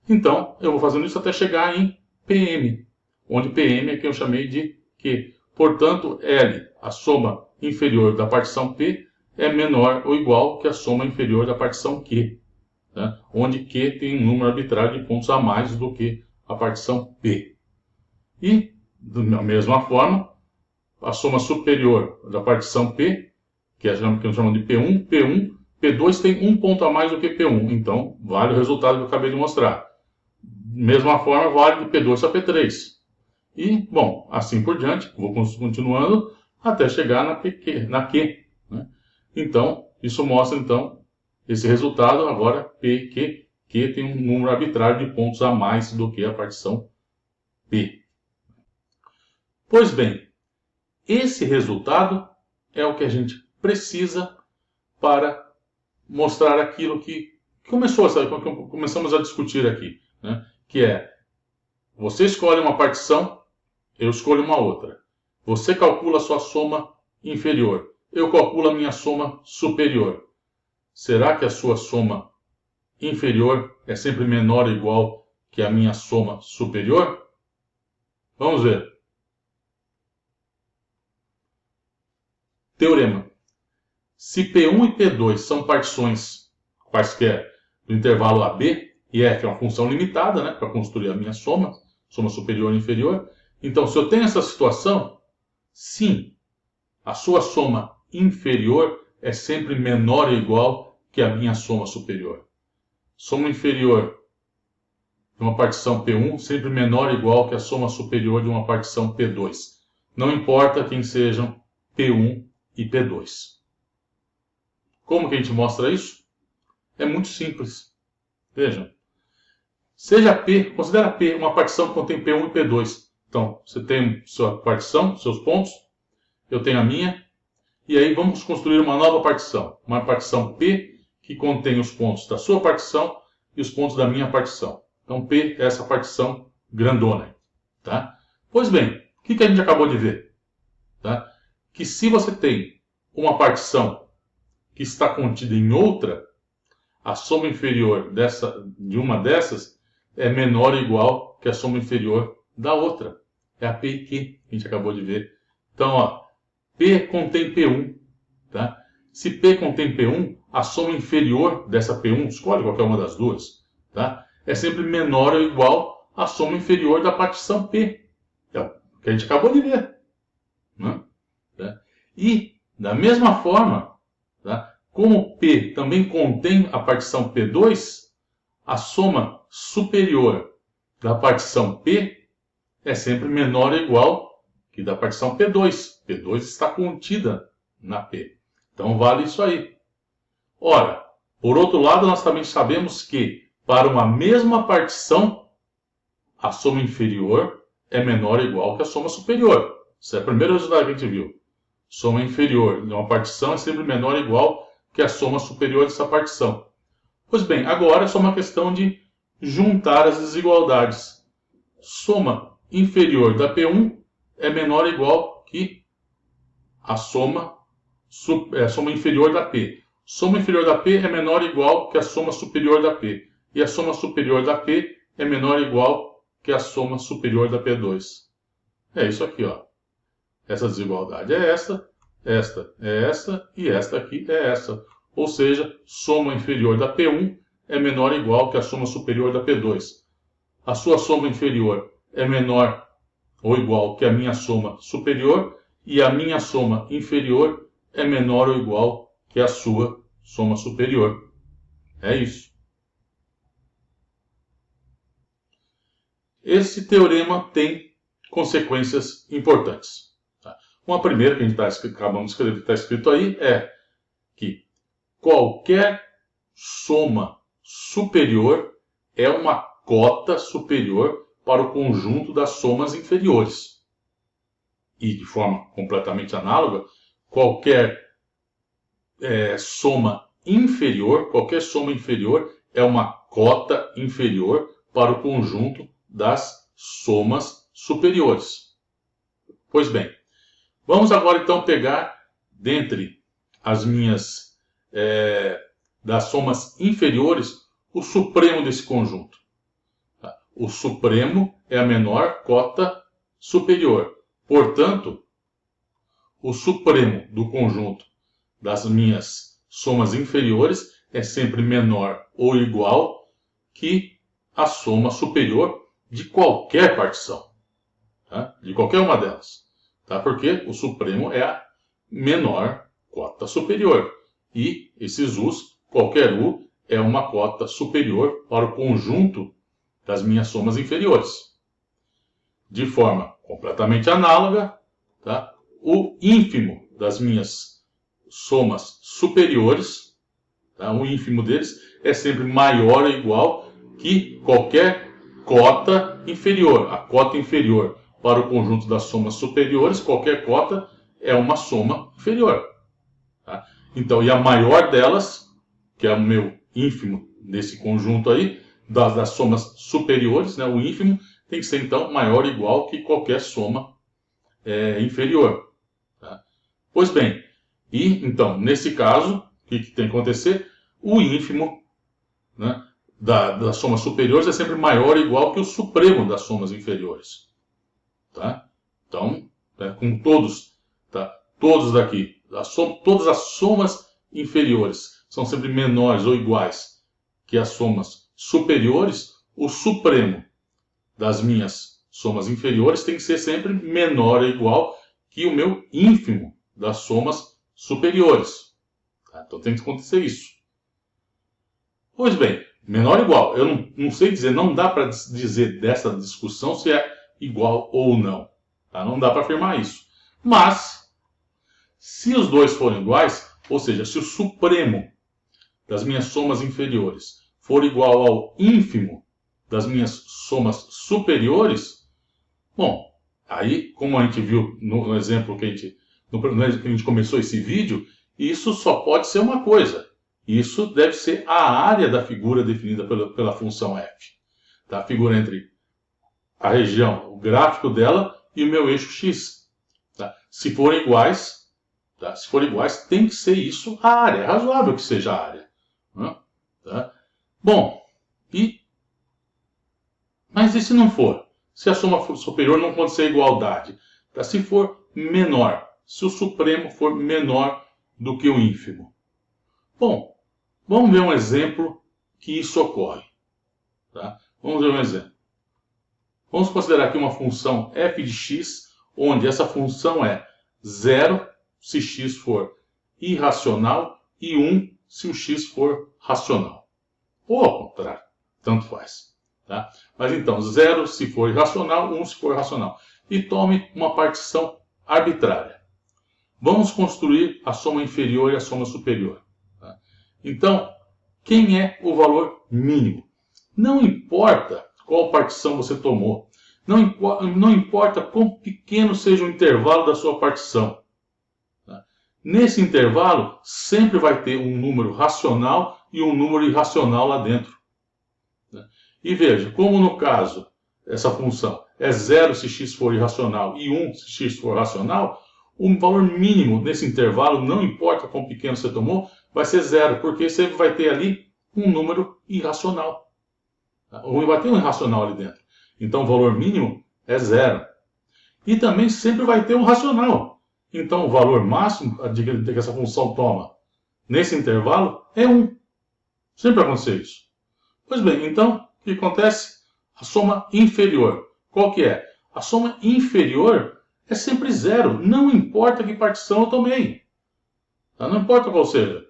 Então, eu vou fazendo isso até chegar em PM, onde PM é que eu chamei de Q. Portanto, L, a soma inferior da partição P, é menor ou igual que a soma inferior da partição Q, né? Onde Q tem um número arbitrário de pontos a mais do que a partição P. E, da mesma forma, a soma superior da partição P, que nós chamamos de P1, P2 tem um ponto a mais do que P1, então vale o resultado que eu acabei de mostrar. Mesma forma, vale de P2 a P3. E, bom, assim por diante, vou continuando até chegar na Q. Né? Então, isso mostra, então, esse resultado agora, PQ, Q tem um número arbitrário de pontos a mais do que a partição P. Pois bem, esse resultado é o que a gente precisa para mostrar aquilo que começamos a discutir aqui, né? Que é, você escolhe uma partição, eu escolho uma outra. Você calcula a sua soma inferior, eu calculo a minha soma superior. Será que a sua soma inferior é sempre menor ou igual que a minha soma superior? Vamos ver. Teorema. Se P1 e P2 são partições quaisquer do intervalo AB, e F é uma função limitada, né, para construir a minha soma superior e inferior, então se eu tenho essa situação, sim, a sua soma inferior é sempre menor ou igual que a minha soma superior. Soma inferior de uma partição P1 sempre menor ou igual que a soma superior de uma partição P2. Não importa quem sejam P1 e P2. Como que a gente mostra isso? É muito simples. Vejam. Seja P, considera P uma partição que contém P1 e P2. Então, você tem sua partição, seus pontos, eu tenho a minha, e aí vamos construir uma nova partição. Uma partição P que contém os pontos da sua partição e os pontos da minha partição. Então, P é essa partição grandona. Tá? Pois bem, o que a gente acabou de ver? Tá? Que se você tem uma partição que está contida em outra, a soma inferior de uma dessas é menor ou igual que a soma inferior da outra. É a P e Q que a gente acabou de ver. Então, ó, P contém P1. Tá? Se P contém P1, a soma inferior dessa P1, escolhe qualquer uma das duas, tá? É sempre menor ou igual à soma inferior da partição P. É o que a gente acabou de ver. Né? Tá? E, da mesma forma, tá? Como P também contém a partição P2, a soma superior da partição P é sempre menor ou igual que da partição P2. P2 está contida na P. Então vale isso aí. Ora, por outro lado, nós também sabemos que para uma mesma partição, a soma inferior é menor ou igual que a soma superior. Esse é o primeiro resultado que a gente viu. Soma inferior de uma partição é sempre menor ou igual que a soma superior dessa partição. Pois bem, agora é só uma questão de juntar as desigualdades. Soma inferior da P1 é menor ou igual que a soma inferior da P. Soma inferior da P é menor ou igual que a soma superior da P. E a soma superior da P é menor ou igual que a soma superior da P2. É isso aqui, ó. Essa desigualdade é esta é essa e esta aqui é essa. Ou seja, soma inferior da P1 é menor ou igual que a soma superior da P2. A sua soma inferior é menor ou igual que a minha soma superior e a minha soma inferior é menor ou igual que a sua soma superior. É isso. Esse teorema tem consequências importantes. Uma primeira que a gente acabamos de escrever, está escrito aí, é que qualquer soma superior é uma cota superior para o conjunto das somas inferiores. E, de forma completamente análoga, qualquer soma inferior é uma cota inferior para o conjunto das somas superiores. Pois bem, Vamos agora então pegar dentre as minhas das somas inferiores o supremo desse conjunto. O supremo é a menor cota superior. Portanto, o supremo do conjunto das minhas somas inferiores é sempre menor ou igual que a soma superior de qualquer partição, tá? De qualquer uma delas, tá? Porque o supremo é a menor cota superior. E esses u's, qualquer u, é uma cota superior para o conjunto das minhas somas inferiores. De forma completamente análoga, tá? O ínfimo das minhas somas superiores, tá? O ínfimo deles é sempre maior ou igual que qualquer cota inferior. A cota inferior para o conjunto das somas superiores, qualquer cota é uma soma inferior. Tá? Então, e a maior delas, que é o meu ínfimo desse conjunto aí, das somas superiores, né, o ínfimo tem que ser então maior ou igual que qualquer soma inferior. Tá? Pois bem, e então, nesse caso, o que tem que acontecer? O ínfimo, né, das somas superiores é sempre maior ou igual que o supremo das somas inferiores. Tá? Então, com todos, tá? Todos daqui, todas as somas inferiores são sempre menores ou iguais que as somas superiores, o supremo das minhas somas inferiores tem que ser sempre menor ou igual que o meu ínfimo das somas superiores. Tá? Então tem que acontecer isso. Pois bem, menor ou igual, eu não sei dizer, não dá para dizer dessa discussão se é igual ou não. Tá? Não dá para afirmar isso. Mas, se os dois forem iguais, ou seja, se o supremo das minhas somas inferiores for igual ao ínfimo das minhas somas superiores, bom, aí, como a gente viu no exemplo que a gente começou esse vídeo, isso só pode ser uma coisa. Isso deve ser a área da figura definida pela função f. Tá? A figura entre a região, o gráfico dela e o meu eixo x. Tá? Se forem iguais, tá? Se forem iguais, tem que ser isso a área. É razoável que seja a área. Né? Tá? Bom, mas e se não for? Se a soma superior não acontecer igualdade? Tá? Se for menor, se o supremo for menor do que o ínfimo. Bom, vamos ver um exemplo que isso ocorre. Tá? Vamos ver um exemplo. Vamos considerar aqui uma função f de x, onde essa função é 0 se x for irracional e 1 se o x for racional. Ou ao contrário, tanto faz. Tá? Mas então, 0 se for irracional, 1 se for racional. E tome uma partição arbitrária. Vamos construir a soma inferior e a soma superior. Tá? Então, quem é o valor mínimo? Não importa qual partição você tomou. Não importa quão pequeno seja o intervalo da sua partição. Tá? Nesse intervalo, sempre vai ter um número racional e um número irracional lá dentro. Tá? E veja, como no caso, essa função é 0 se x for irracional e 1 se x for racional, o valor mínimo nesse intervalo, não importa quão pequeno você tomou, vai ser 0, porque você vai ter ali um número irracional. Ou vai ter um irracional ali dentro. Então o valor mínimo é 0. E também sempre vai ter um racional. Então o valor máximo que essa função toma nesse intervalo é 1. Sempre vai acontecer isso. Pois bem, então o que acontece? A soma inferior. Qual que é? A soma inferior é sempre 0. Não importa que partição eu tomei. Tá? Não importa qual seja.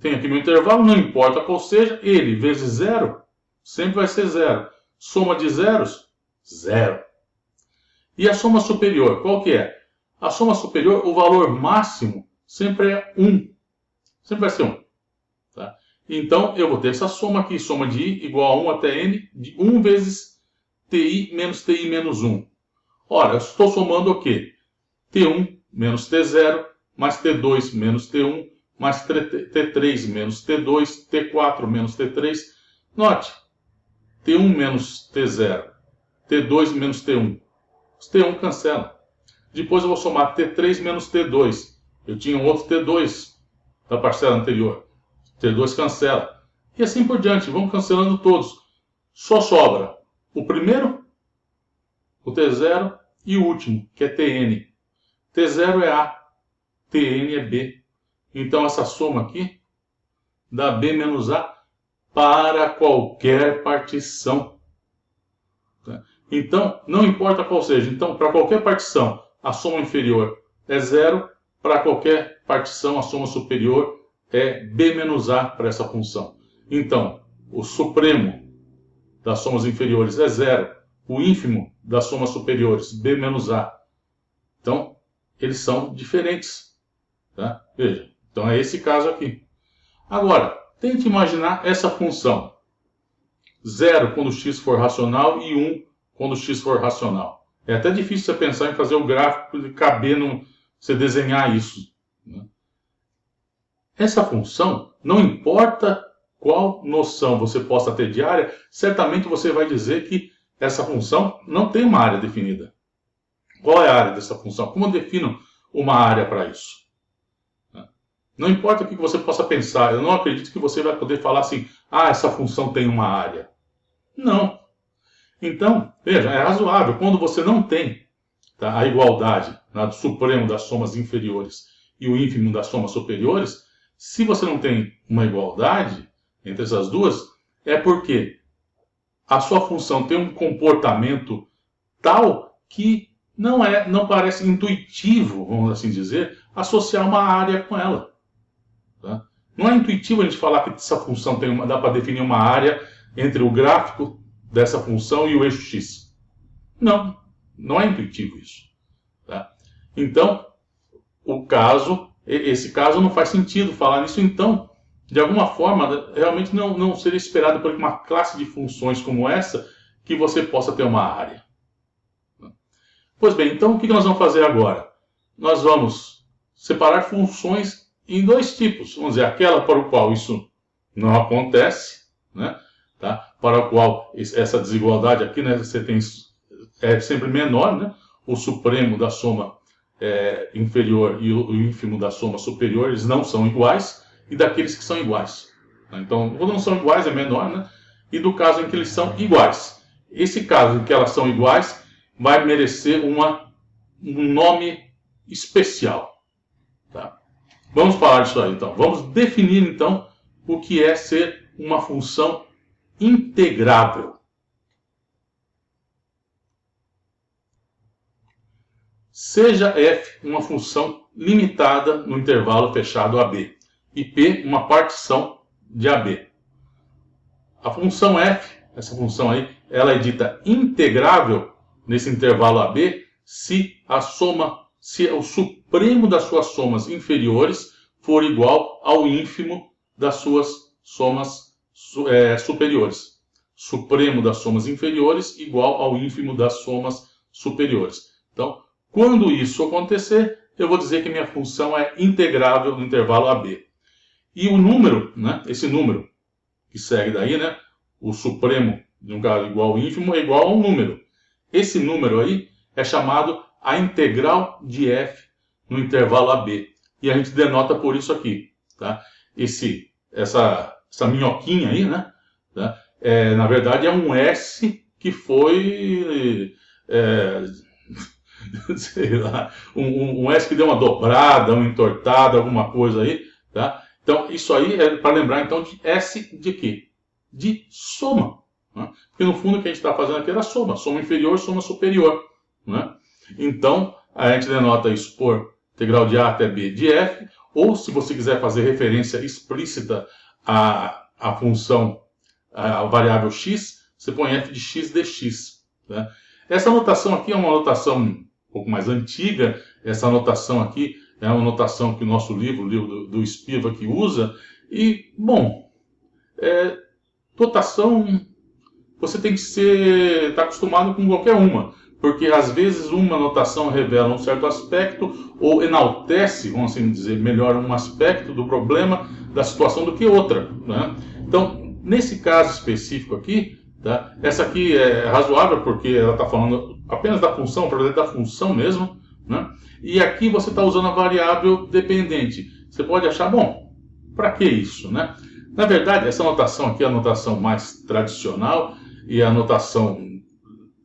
Tem aqui meu intervalo, não importa qual seja, ele vezes 0 sempre vai ser 0. Soma de zeros, 0. E a soma superior, qual que é? A soma superior, o valor máximo sempre é 1. Sempre vai ser 1. Tá? Então, eu vou ter essa soma aqui, soma de i igual a 1 até n, de 1 vezes ti menos 1. Ora, eu estou somando o quê? T1 menos T0, mais T2 menos T1, mais T3 menos T2, T4 menos T3. Note, T1 menos T0, T2 menos T1. Os T1 cancelam. Depois eu vou somar T3 menos T2. Eu tinha um outro T2 da parcela anterior. T2 cancela. E assim por diante. Vamos cancelando todos. Só sobra o primeiro, o T0 e o último, que é Tn. T0 é A, Tn é B. Então essa soma aqui dá B menos A para qualquer partição. Então, não importa qual seja. Então, para qualquer partição, a soma inferior é 0. Para qualquer partição, a soma superior é B menos A para essa função. Então, o supremo das somas inferiores é 0. O ínfimo das somas superiores, B menos A. Então, eles são diferentes. Tá? Veja, então é esse caso aqui. Agora, tente imaginar essa função. 0 quando x for racional e 1 quando x for racional. É até difícil você pensar em fazer o gráfico de caber você desenhar isso. Né? Essa função, não importa qual noção você possa ter de área, certamente você vai dizer que essa função não tem uma área definida. Qual é a área dessa função? Como eu defino uma área para isso? Não importa o que você possa pensar, eu não acredito que você vai poder falar assim, essa função tem uma área. Não. Então, veja, é razoável. Quando você não tem a igualdade do supremo das somas inferiores e o ínfimo das somas superiores, se você não tem uma igualdade entre essas duas, é porque a sua função tem um comportamento tal que não parece intuitivo, vamos assim dizer, associar uma área com ela. Tá? Não é intuitivo a gente falar que essa função dá para definir uma área entre o gráfico dessa função e o eixo x. Não é intuitivo isso. Tá? Então, esse caso não faz sentido falar nisso. Então, de alguma forma, realmente não seria esperado por uma classe de funções como essa que você possa ter uma área. Pois bem, então o que nós vamos fazer agora? Nós vamos separar funções em dois tipos. Vamos dizer, aquela para o qual isso não acontece, né? Tá? Para o qual essa desigualdade aqui, né, você tem, é sempre menor, né? O supremo da soma inferior e o ínfimo da soma superior, eles não são iguais, e daqueles que são iguais. Então, quando não são iguais é menor, né? E do caso em que eles são iguais. Esse caso em que elas são iguais vai merecer um nome especial. Tá? Vamos falar disso aí, então. Vamos definir, então, o que é ser uma função integrável. Seja f uma função limitada no intervalo fechado AB e p uma partição de AB. A função f, essa função aí, ela é dita integrável nesse intervalo AB se o supremo das suas somas inferiores for igual ao ínfimo das suas somas superiores. Supremo das somas inferiores igual ao ínfimo das somas superiores. Então, quando isso acontecer, eu vou dizer que minha função é integrável no intervalo AB. E o número, né, esse número que segue daí, né, o supremo de um caso igual ao ínfimo é igual a um número. Esse número aí é chamado a integral de f no intervalo AB. E a gente denota por isso aqui. Tá? Essa minhoquinha aí, né, tá? Na verdade é um S que foi... sei lá, um S que deu uma dobrada, uma entortada, alguma coisa aí, tá? Então, isso aí é para lembrar, então, de S de quê? De soma. Né? Porque, no fundo, o que a gente está fazendo aqui era soma. Soma inferior, soma superior. Né? Então, a gente denota isso por integral de A até B de F, ou, se você quiser fazer referência explícita à função, à variável x, você põe f de x dx. Né? Essa notação aqui é uma notação um pouco mais antiga. Essa notação aqui é uma notação que o nosso livro, o livro do Spivak, usa. E, bom, notação, você tem que estar acostumado com qualquer uma. Porque, às vezes, uma notação revela um certo aspecto ou enaltece, vamos assim dizer, melhor um aspecto do problema, da situação, do que outra. Né? Então, nesse caso específico aqui, tá? Essa aqui é razoável porque ela está falando apenas da função, a propriedade da função mesmo, né? E aqui você está usando a variável dependente. Você pode achar, bom, para que isso, né? Na verdade, essa notação aqui é a notação mais tradicional e a notação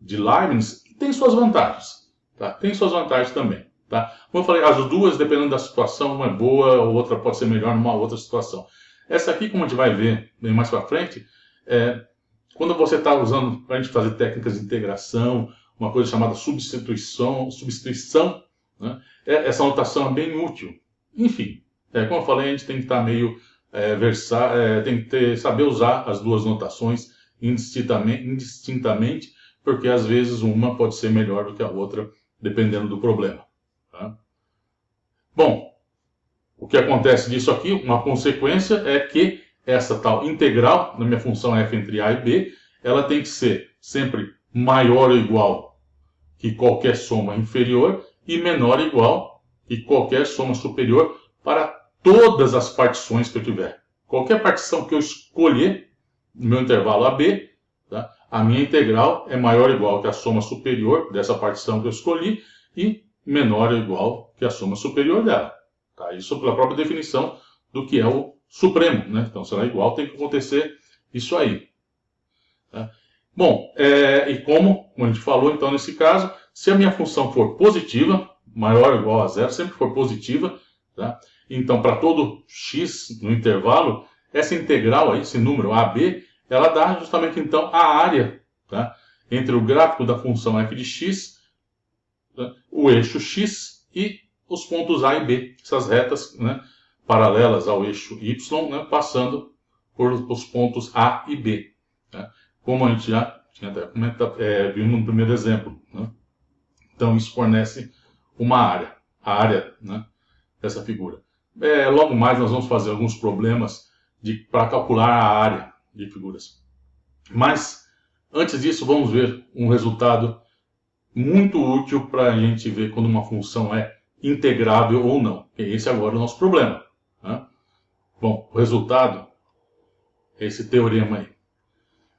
de Leibniz tem suas vantagens, tá? Tem suas vantagens também, tá? Como eu falei, as duas, dependendo da situação, uma é boa, a outra pode ser melhor numa outra situação. Essa aqui, como a gente vai ver bem mais para frente, quando você está usando para a gente fazer técnicas de integração, uma coisa chamada substituição, né? Essa notação é bem útil. Enfim, como eu falei, a gente tem que estar meio tem que saber usar as duas notações indistintamente, porque às vezes uma pode ser melhor do que a outra, dependendo do problema. Tá? Bom, o que acontece disso aqui, uma consequência é que essa tal integral, na minha função f entre a e b, ela tem que ser sempre maior ou igual que qualquer soma inferior e menor ou igual que qualquer soma superior para todas as partições que eu tiver. Qualquer partição que eu escolher no meu intervalo AB, tá? A minha integral é maior ou igual que a soma superior dessa partição que eu escolhi e menor ou igual que a soma superior dela. Tá? Isso pela própria definição do que é o supremo, né? Então, será igual, tem que acontecer isso aí. Tá? Bom, e como a gente falou, então, nesse caso, se a minha função for positiva, maior ou igual a zero, sempre for positiva, tá? Então, para todo x no intervalo, essa integral aí, esse número AB, ela dá justamente, então, a área, tá? Entre o gráfico da função f de x, tá? O eixo x e os pontos A e B, essas retas, né, paralelas ao eixo y, né, passando por os pontos A e B. Né? Como a gente já tinha até viu no primeiro exemplo. Né? Então, isso fornece uma área, a área, né, dessa figura. Logo mais nós vamos fazer alguns problemas para calcular a área de figuras. Mas, antes disso, vamos ver um resultado muito útil para a gente ver quando uma função é integrável ou não. E esse agora é o nosso problema. Né? Bom, o resultado é esse teorema aí.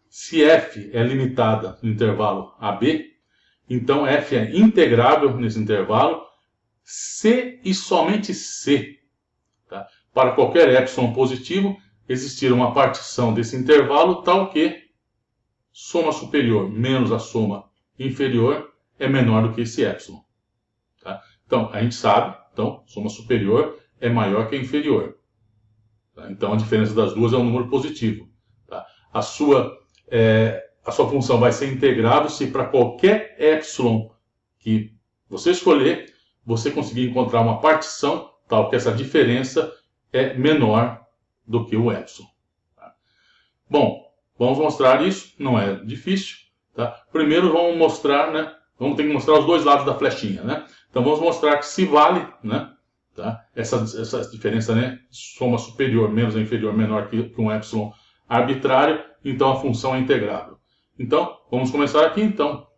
Se f é limitada no intervalo AB, então f é integrável nesse intervalo se e somente se, tá? Para qualquer epsilon positivo, existir uma partição desse intervalo tal que soma superior menos a soma inferior é menor do que esse epsilon. Tá? Então, a gente sabe, então, soma superior é maior que a inferior. Tá? Então, a diferença das duas é um número positivo. Tá? A sua função vai ser integrável se para qualquer epsilon que você escolher, você conseguir encontrar uma partição tal que essa diferença é menor do que o epsilon. Tá? Bom, vamos mostrar isso, não é difícil. Tá? Primeiro vamos mostrar, né? Vamos ter que mostrar os dois lados da flechinha, né? Então vamos mostrar que se vale, né? Tá? Essa diferença, né? Soma superior menos a inferior menor que um epsilon arbitrário, então a função é integrável. Então, vamos começar aqui, então.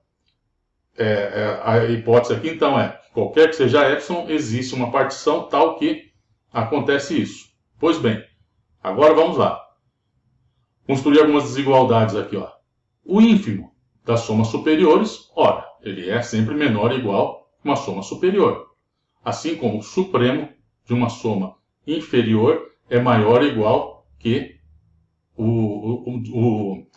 A hipótese aqui, então, é que qualquer que seja epsilon, existe uma partição tal que acontece isso. Pois bem, agora vamos lá. Construir algumas desigualdades aqui, ó. O ínfimo das somas superiores, ora, ele é sempre menor ou igual que uma soma superior. Assim como o supremo de uma soma inferior é maior ou igual que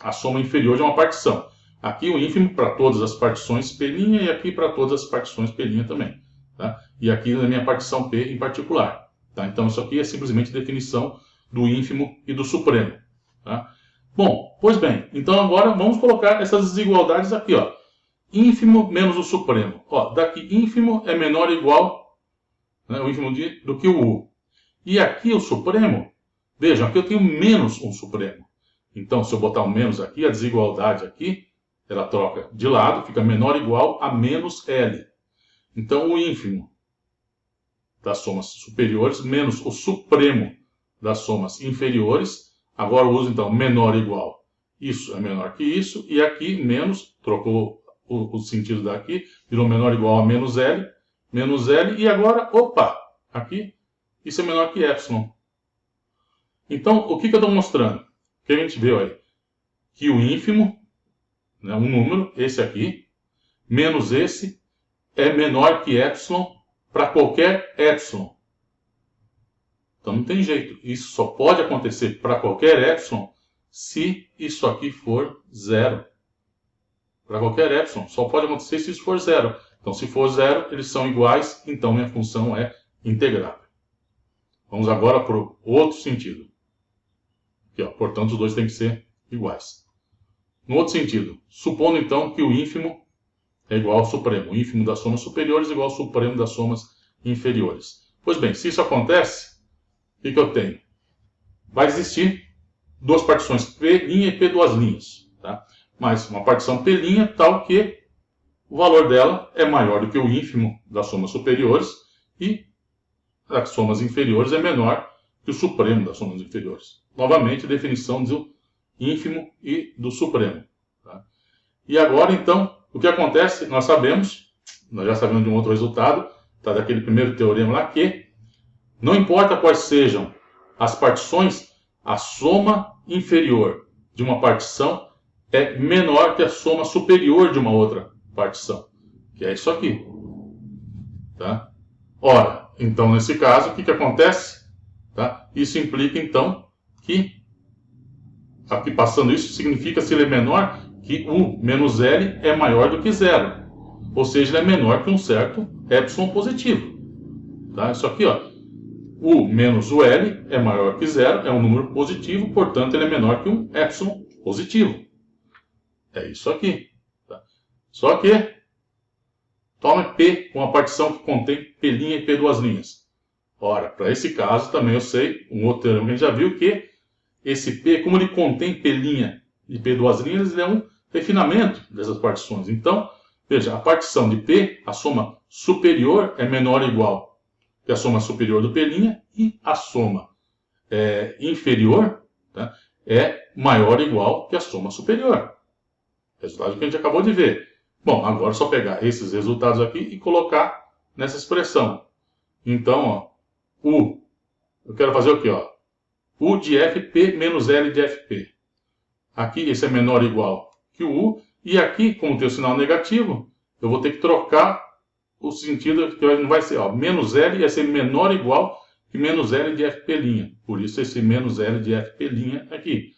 a soma inferior de uma partição. Aqui o ínfimo para todas as partições P' e aqui para todas as partições P' também. Tá? E aqui na minha partição P em particular. Tá? Então isso aqui é simplesmente definição do ínfimo e do supremo. Tá? Bom, pois bem, então agora vamos colocar essas desigualdades aqui. Ó. Ínfimo menos o supremo. Ó, daqui ínfimo é menor ou igual, né, o ínfimo do que o U. E aqui o supremo, vejam, aqui eu tenho menos um supremo. Então, se eu botar um menos aqui, a desigualdade aqui, ela troca de lado, fica menor ou igual a menos L. Então, o ínfimo das somas superiores menos o supremo das somas inferiores. Agora eu uso, então, menor ou igual. Isso é menor que isso. E aqui, menos, trocou o sentido daqui, virou menor ou igual a menos L. Menos L. E agora, opa, aqui, isso é menor que epsilon. Então, o que eu estou mostrando? O que a gente viu aí? Que o ínfimo, né, um número, esse aqui, menos esse, é menor que epsilon para qualquer epsilon. Então não tem jeito. Isso só pode acontecer para qualquer epsilon se isso aqui for zero. Para qualquer epsilon só pode acontecer se isso for zero. Então se for zero, eles são iguais, então minha função é integrável. Vamos agora para o outro sentido. Aqui, ó, portanto, os dois têm que ser iguais. No outro sentido, supondo então que o ínfimo é igual ao supremo. O ínfimo das somas superiores é igual ao supremo das somas inferiores. Pois bem, se isso acontece, o que eu tenho? Vai existir duas partições, P' e P'. Tá? Mas uma partição P' tal que o valor dela é maior do que o ínfimo das somas superiores e das somas inferiores é menor que o supremo das somas inferiores. Novamente, definição do ínfimo e do supremo. Tá? E agora, então, o que acontece? Nós já sabemos de um outro resultado, tá, daquele primeiro teorema lá, que não importa quais sejam as partições, a soma inferior de uma partição é menor que a soma superior de uma outra partição, que é isso aqui. Tá? Ora, então, nesse caso, o que acontece? Tá? Isso implica, então, que, aqui passando isso, significa se ele é menor, que U menos L é maior do que zero. Ou seja, ele é menor que um certo epsilon positivo. Tá? Isso aqui, ó, U menos o L é maior que zero, é um número positivo, portanto, ele é menor que um epsilon positivo. É isso aqui. Tá? Só que, tome P com a partição que contém P' e P'. Ora, para esse caso também eu sei, um outro teorema que a gente já viu, que esse P, como ele contém P' e P', ele é um refinamento dessas partições. Então, veja, a partição de P, a soma superior é menor ou igual que a soma superior do P' e a soma inferior, tá, é maior ou igual que a soma superior. Resultado que a gente acabou de ver. Bom, agora é só pegar esses resultados aqui e colocar nessa expressão. Então, ó, eu quero fazer o quê? Ó? U de Fp menos L de Fp. Aqui esse é menor ou igual que o U. E aqui, como tem o sinal negativo, eu vou ter que trocar o sentido, que não vai ser, ó, menos L ia ser menor ou igual que menos L de Fp'. Por isso esse menos L de Fp' aqui.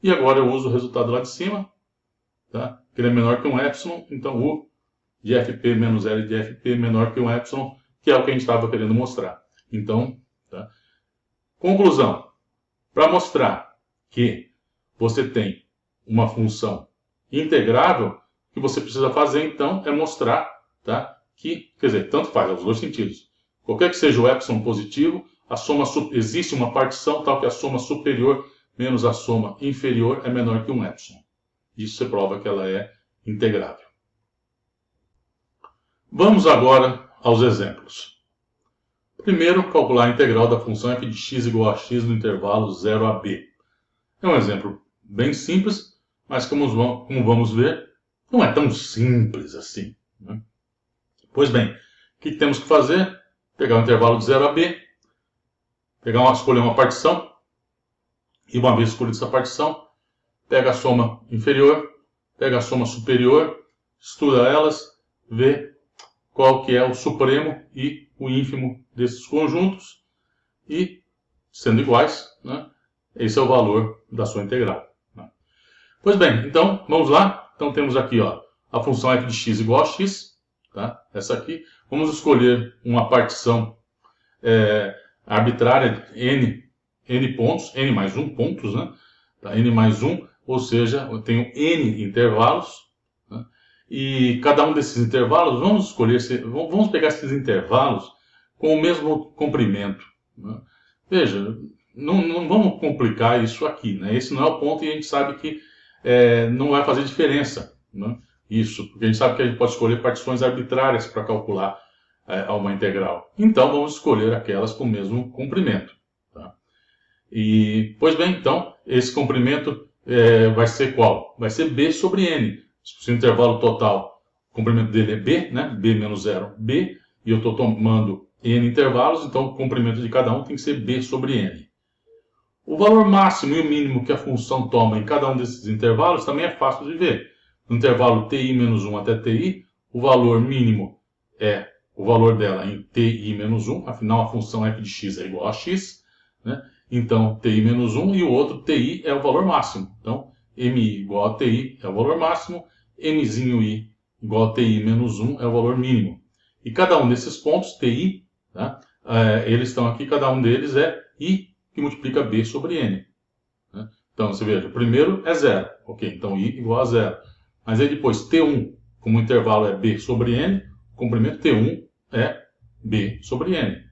E agora eu uso o resultado lá de cima, tá? Que ele é menor que um epsilon, então U de Fp menos L de Fp menor que um epsilon, que é o que a gente estava querendo mostrar. Então, tá? Conclusão. Para mostrar que você tem uma função integrável, o que você precisa fazer, então, é mostrar, tá, que, quer dizer, tanto faz, aos dois sentidos. Qualquer que seja o epsilon positivo, existe uma partição tal que a soma superior menos a soma inferior é menor que um epsilon. Isso você prova que ela é integrável. Vamos agora aos exemplos. Primeiro, calcular a integral da função f de x igual a x no intervalo 0 a b. É um exemplo bem simples, mas como vamos ver, não é tão simples assim. Né? Pois bem, o que temos que fazer? Pegar o intervalo de 0 a b, escolher uma partição, e uma vez escolhida essa partição, pega a soma inferior, pega a soma superior, estuda elas, vê qual que é o supremo e o ínfimo desses conjuntos, e, sendo iguais, né, esse é o valor da sua integral. Né? Pois bem, então, vamos lá. Então, temos aqui, ó, a função f de x igual a x, tá? Essa aqui. Vamos escolher uma partição arbitrária de n pontos, n mais 1 pontos, né? Tá? N mais 1, ou seja, eu tenho n intervalos, né? E cada um desses intervalos, vamos pegar esses intervalos com o mesmo comprimento. Né? Veja, não vamos complicar isso aqui, né? Esse não é o ponto e a gente sabe que não vai fazer diferença, né? Isso, porque a gente sabe que a gente pode escolher partições arbitrárias para calcular uma integral. Então, vamos escolher aquelas com o mesmo comprimento. Tá? E, pois bem, então, esse comprimento vai ser qual? Vai ser b sobre n. Se o intervalo total, o comprimento dele é b, né? B menos 0, b, e eu estou tomando n intervalos, então o comprimento de cada um tem que ser b sobre n. O valor máximo e o mínimo que a função toma em cada um desses intervalos também é fácil de ver. No intervalo ti menos 1 até ti, o valor mínimo o valor dela em ti menos 1, afinal a função f de x é igual a x, né? Então ti menos 1 e o outro ti é o valor máximo. Então mi igual a ti é o valor máximo, mzinho i igual a ti menos 1 é o valor mínimo. E cada um desses pontos, ti, tá? Eles estão aqui, cada um deles é i que multiplica b sobre n. Né? Então você veja, o primeiro é 0, ok? Então i igual a 0. Mas aí depois t1, como o intervalo é b sobre n, o comprimento t1 é b sobre n.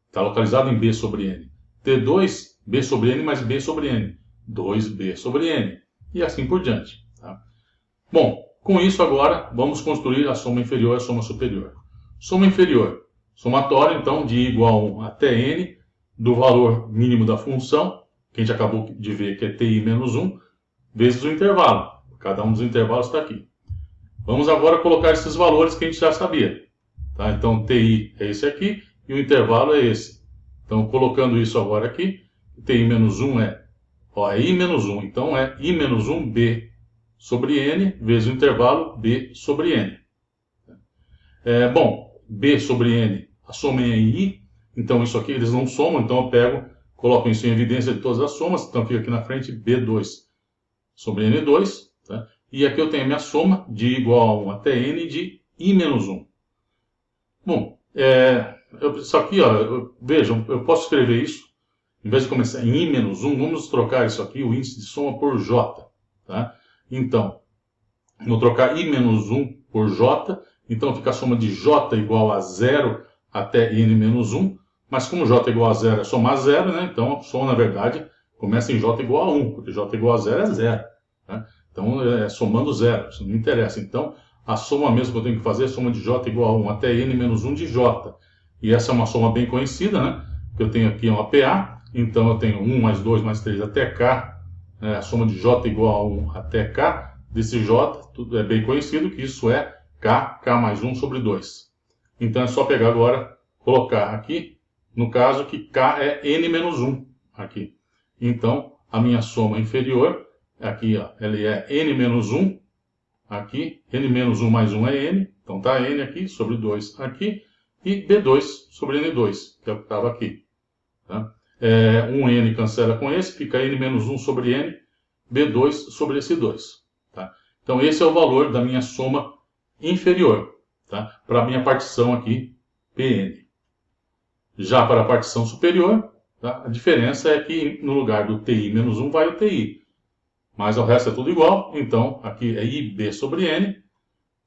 Está localizado em b sobre n. T2, b sobre n mais b sobre n. 2b sobre n. E assim por diante. Tá? Bom, com isso agora vamos construir a soma inferior e a soma superior. Soma inferior, somatório então de i igual a 1 até n, do valor mínimo da função, que a gente acabou de ver que é ti menos 1, vezes o intervalo. Cada um dos intervalos está aqui. Vamos agora colocar esses valores que a gente já sabia. Tá? Então, ti é esse aqui e o intervalo é esse. Então, colocando isso agora aqui, ti menos 1 é i menos 1. Então, é i menos 1b sobre n vezes o intervalo b sobre n. Bom, b sobre n, a soma é em i. Então, isso aqui eles não somam. Então, eu coloco isso em evidência de todas as somas. Então, fica aqui na frente b2 sobre n2. Tá? E aqui eu tenho a minha soma de i igual a 1 até n de i menos 1. Bom, isso aqui, vejam, eu posso escrever isso, em vez de começar em i menos 1, vamos trocar isso aqui, o índice de soma, por j. Tá? Então, vou trocar i menos 1 por j, então fica a soma de j igual a 0 até n menos 1, mas como j igual a 0 é somar 0, né? Então a soma, na verdade, começa em j igual a 1, porque j igual a 0 é 0. Tá? Então, somando 0, isso não me interessa. Então, a soma mesmo que eu tenho que fazer é a soma de j igual a 1 até n menos 1 de j. E essa é uma soma bem conhecida, né? Eu tenho aqui uma PA, então eu tenho 1 mais 2 mais 3 até k, a soma de j igual a 1 até k, desse j, tudo é bem conhecido que isso é k mais 1 sobre 2. Então é só pegar agora, colocar aqui, no caso que k é n menos 1, aqui. Então, a minha soma inferior, aqui, ela é n menos 1, aqui, n menos 1 mais 1 é n, então está n aqui, sobre 2 aqui, e b2 sobre n2, que é o que estava aqui. Tá? 1n cancela com esse, fica n menos 1 sobre n, b2 sobre esse 2. Tá? Então esse é o valor da minha soma inferior, tá? Para a minha partição aqui, Pn. Já para a partição superior, tá? A diferença é que no lugar do ti menos 1 vai o ti. Mas o resto é tudo igual, então aqui é ib sobre n.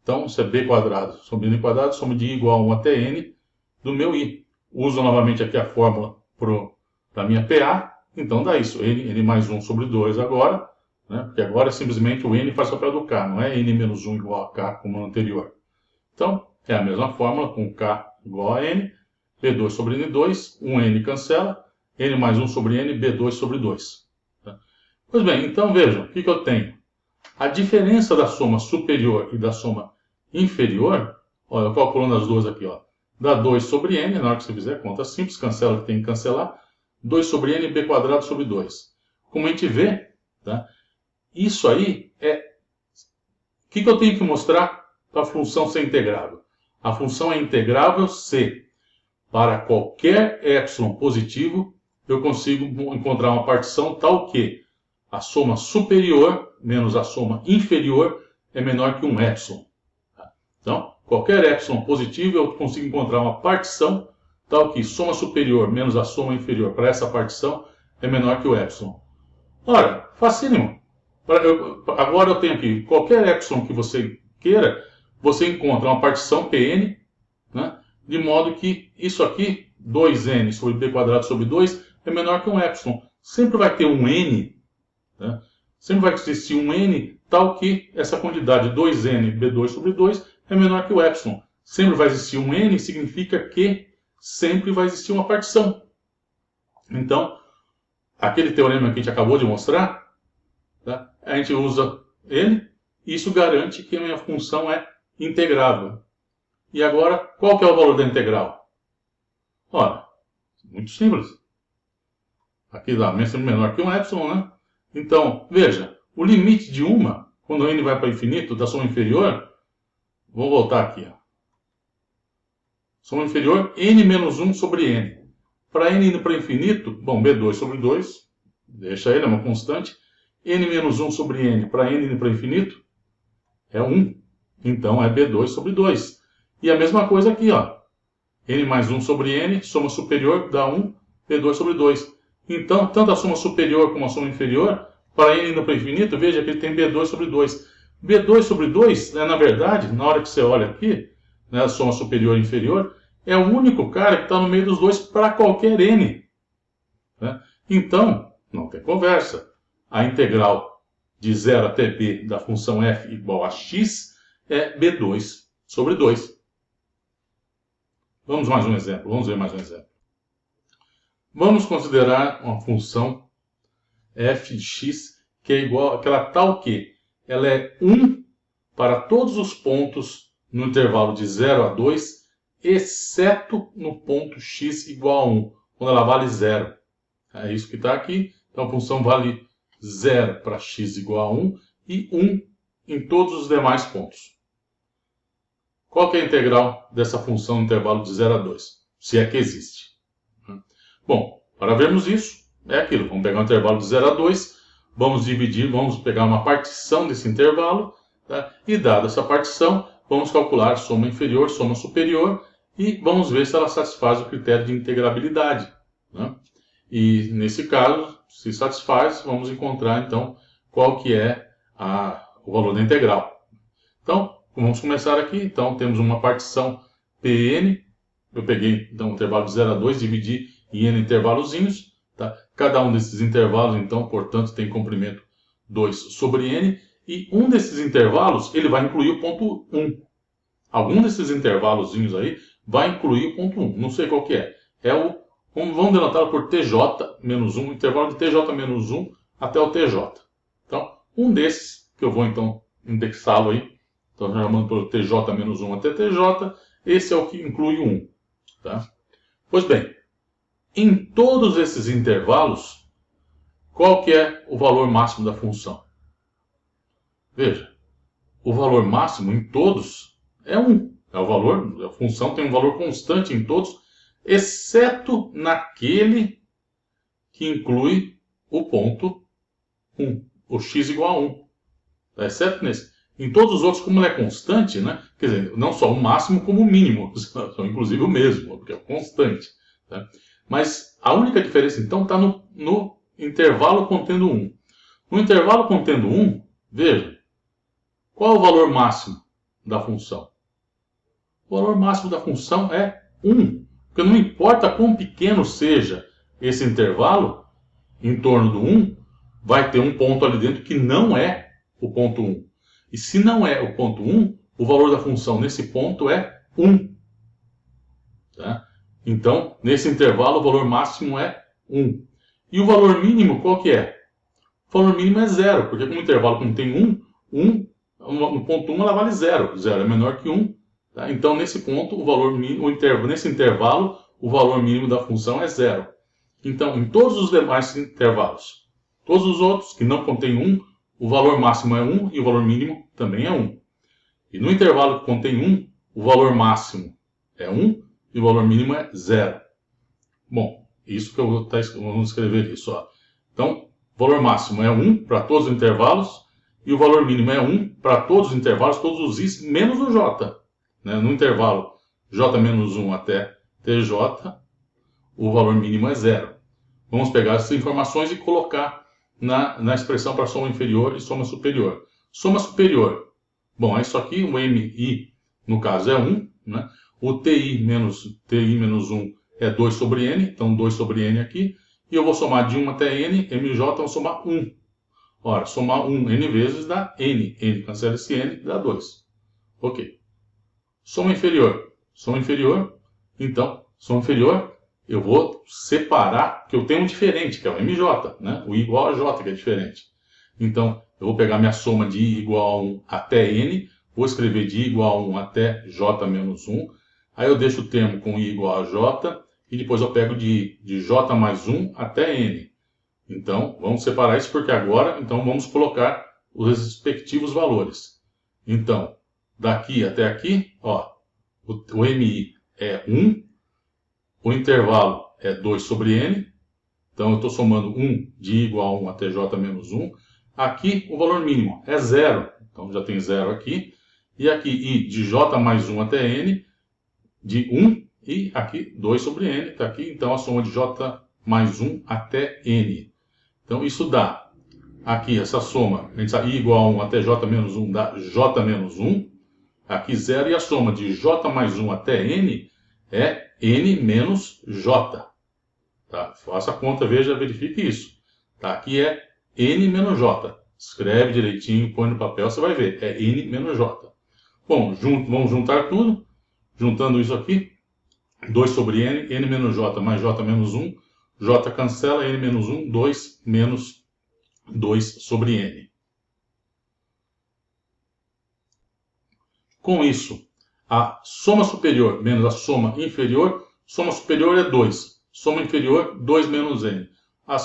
Então isso é b quadrado sobre n quadrado, soma de i igual a 1 até n do meu i. Uso novamente aqui a fórmula para a minha PA, então dá isso, n mais 1 sobre 2 agora, né? Porque agora simplesmente o n faz o papel do k, não é n menos 1 igual a k como no anterior. Então é a mesma fórmula com k igual a n, b2 sobre n2, 1n cancela, n mais 1 sobre n, b2 sobre 2. Tá? Pois bem, então vejam, o que eu tenho? A diferença da soma superior e da soma inferior, olha, eu calculando as duas aqui, dá 2 sobre n, na hora que você fizer conta simples, cancela o que tem que cancelar, 2 sobre n, b quadrado sobre 2. Como a gente vê, tá? Isso aí é... O que eu tenho que mostrar para a função ser integrável? A função é integrável se, para qualquer epsilon positivo, eu consigo encontrar uma partição tal que a soma superior menos a soma inferior é menor que um epsilon. Então, qualquer epsilon positivo, eu consigo encontrar uma partição tal que soma superior menos a soma inferior para essa partição é menor que o epsilon. Ora, facílimo. Agora eu tenho aqui, qualquer epsilon que você queira, você encontra uma partição Pn, né, de modo que isso aqui, 2n sobre b quadrado sobre 2, é menor que um epsilon. Sempre vai ter um n, né, sempre vai existir um n tal que essa quantidade 2n b2 sobre 2 é menor que o epsilon. Sempre vai existir um n, significa que sempre vai existir uma partição. Então, aquele teorema que a gente acabou de mostrar, tá? A gente usa ele, e isso garante que a minha função é integrável. E agora, qual que é o valor da integral? Ora, muito simples. Aqui dá sempre menor que um epsilon, né? Então, veja, o limite de uma, quando n vai para o infinito, da soma inferior, vou voltar aqui. Soma inferior, n menos 1 sobre n. Para n indo para infinito, bom, b2 sobre 2, deixa ele, é uma constante. N menos 1 sobre n para n indo para infinito é 1. Então é b2 sobre 2. E a mesma coisa aqui, ó. N mais 1 sobre n, soma superior dá 1, b2 sobre 2. Então, tanto a soma superior como a soma inferior, para n indo para infinito, veja que ele tem b2 sobre 2. b2 sobre 2, na verdade, na hora que você olha aqui, né, a soma superior e inferior, é o único cara que está no meio dos dois para qualquer n. Né? Então, não tem conversa. A integral de 0 até b da função f igual a x é b2 sobre 2. Vamos mais um exemplo. Vamos ver mais um exemplo. Vamos considerar uma função f de x que é igual àquela tal que ela é 1 para todos os pontos no intervalo de 0 a 2, exceto no ponto x igual a 1, quando ela vale 0. É isso que está aqui. Então a função vale 0 para x igual a 1 e 1 em todos os demais pontos. Qual que é a integral dessa função no intervalo de 0 a 2? Se é que existe. Bom, para vermos isso, é aquilo. Vamos pegar o intervalo de 0 a 2, vamos dividir, vamos pegar uma partição desse intervalo, tá? E dada essa partição, vamos calcular soma inferior, soma superior, e vamos ver se ela satisfaz o critério de integrabilidade. Né? E nesse caso, se satisfaz, vamos encontrar então qual que é o valor da integral. Então, vamos começar aqui. Então, temos uma partição Pn. Eu peguei então, o intervalo de 0 a 2, dividi em n intervalozinhos. Tá? Cada um desses intervalos, então, portanto, tem comprimento 2 sobre n. E um desses intervalos, ele vai incluir o ponto 1. Algum desses intervalozinhos aí vai incluir o ponto 1. Não sei qual que é. Vamos denotá-lo por tj menos 1, intervalo de tj menos 1 até o tj. Então, um desses, que eu vou então indexá-lo aí, então chamando por tj menos 1 até tj, esse é o que inclui o 1. Tá? Pois bem, em todos esses intervalos, qual que é o valor máximo da função? Veja, o valor máximo em todos é 1. É o valor, a função tem um valor constante em todos, exceto naquele que inclui o ponto 1, o x igual a 1. Exceto nesse. Em todos os outros, como ele é constante, né? Quer dizer, não só o máximo como o mínimo, são inclusive o mesmo, porque é constante. Tá? Mas a única diferença, então, está no intervalo contendo 1. No intervalo contendo 1, veja, qual é o valor máximo da função? O valor máximo da função é 1. Porque não importa quão pequeno seja esse intervalo, em torno do 1, vai ter um ponto ali dentro que não é o ponto 1. E se não é o ponto 1, o valor da função nesse ponto é 1. Tá? Então, nesse intervalo, o valor máximo é 1. E o valor mínimo, qual que é? O valor mínimo é 0, porque como o intervalo contém 1, no ponto 1 ela vale 0. 0 é menor que 1. Tá? Então, nesse ponto, o valor mínimo, nesse intervalo, o valor mínimo da função é 0. Então, em todos os demais intervalos, todos os outros que não contêm 1, o valor máximo é 1 e o valor mínimo também é 1. E no intervalo que contém 1, o valor máximo é 1 e o valor mínimo é 0. Bom, isso que eu vou escrever isso. Ó. Então, o valor máximo é 1 para todos os intervalos e o valor mínimo é 1 para todos os intervalos, todos os i's, menos o j. Né? No intervalo j menos 1 até tj, o valor mínimo é 0. Vamos pegar essas informações e colocar na expressão para soma inferior e soma superior. Soma superior. Bom, é isso aqui, o mi, no caso, é 1. Né? O ti menos 1 é 2 sobre n, então 2 sobre n aqui. E eu vou somar de 1 até n, mj, eu vou somar 1. Ora, somar 1 n vezes dá n. N cancela esse n, dá 2. Ok. Soma inferior. Soma inferior. Então, soma inferior, eu vou separar, que eu tenho um diferente, que é o mj, né? O i igual a j, que é diferente. Então, eu vou pegar minha soma de i igual a 1 até n, vou escrever de i igual a 1 até j menos 1, aí eu deixo o termo com i igual a j, e depois eu pego de j mais 1 até n. Então, vamos separar isso, porque agora, então, vamos colocar os respectivos valores. Então, daqui até aqui, ó, o mi é 1, o intervalo é 2 sobre n, então eu estou somando 1 de i igual a 1 até j menos 1. Aqui o valor mínimo é 0, então já tem 0 aqui. E aqui i de j mais 1 até n, de 1, e aqui 2 sobre n, está aqui, então a soma de j mais 1 até n. Então isso dá, aqui essa soma, a gente sabe, i igual a 1 até j menos 1 dá j menos 1, aqui 0, e a soma de j mais 1 até n é n menos j. Tá? Faça a conta, veja, verifique isso. Tá? Aqui é n menos j. Escreve direitinho, põe no papel, você vai ver. É n menos j. Bom, vamos juntar tudo. Juntando isso aqui, 2 sobre n menos j mais j menos 1. J cancela, n menos 1, 2 menos 2 sobre n. Com isso, a soma superior menos a soma inferior é 2. Soma inferior, 2 menos n. A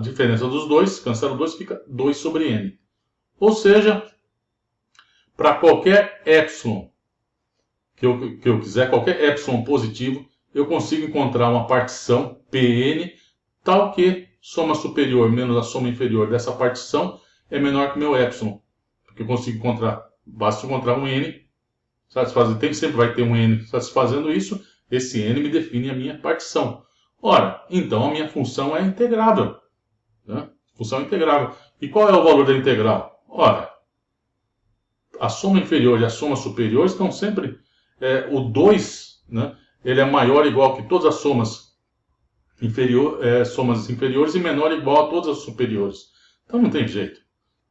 diferença dos dois, cancela 2, fica 2 sobre n. Ou seja, para qualquer epsilon que eu quiser, qualquer epsilon positivo, eu consigo encontrar uma partição Pn tal que soma superior menos a soma inferior dessa partição é menor que o meu epsilon. Porque eu consigo encontrar, basta encontrar um n satisfazendo, sempre vai ter um n satisfazendo isso, esse n me define a minha partição. Ora, então a minha função é integrável. Né? Função integrável. E qual é o valor da integral? Ora, a soma inferior e a soma superior estão sempre... o 2, né, ele é maior ou igual que todas as somas inferiores e menor ou igual a todas as superiores. Então não tem jeito.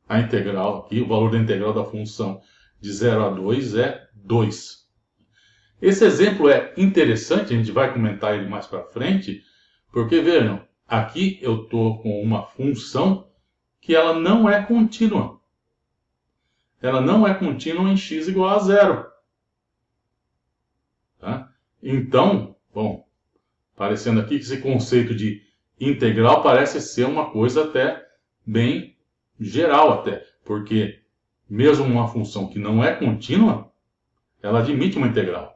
A integral aqui, o valor da integral da função de 0 a 2 é 2. Esse exemplo é interessante, a gente vai comentar ele mais para frente, porque vejam, aqui eu estou com uma função que ela não é contínua. Ela não é contínua em x igual a 0. Tá? Então, bom, parecendo aqui que esse conceito de integral parece ser uma coisa até bem geral até, porque mesmo uma função que não é contínua, ela admite uma integral.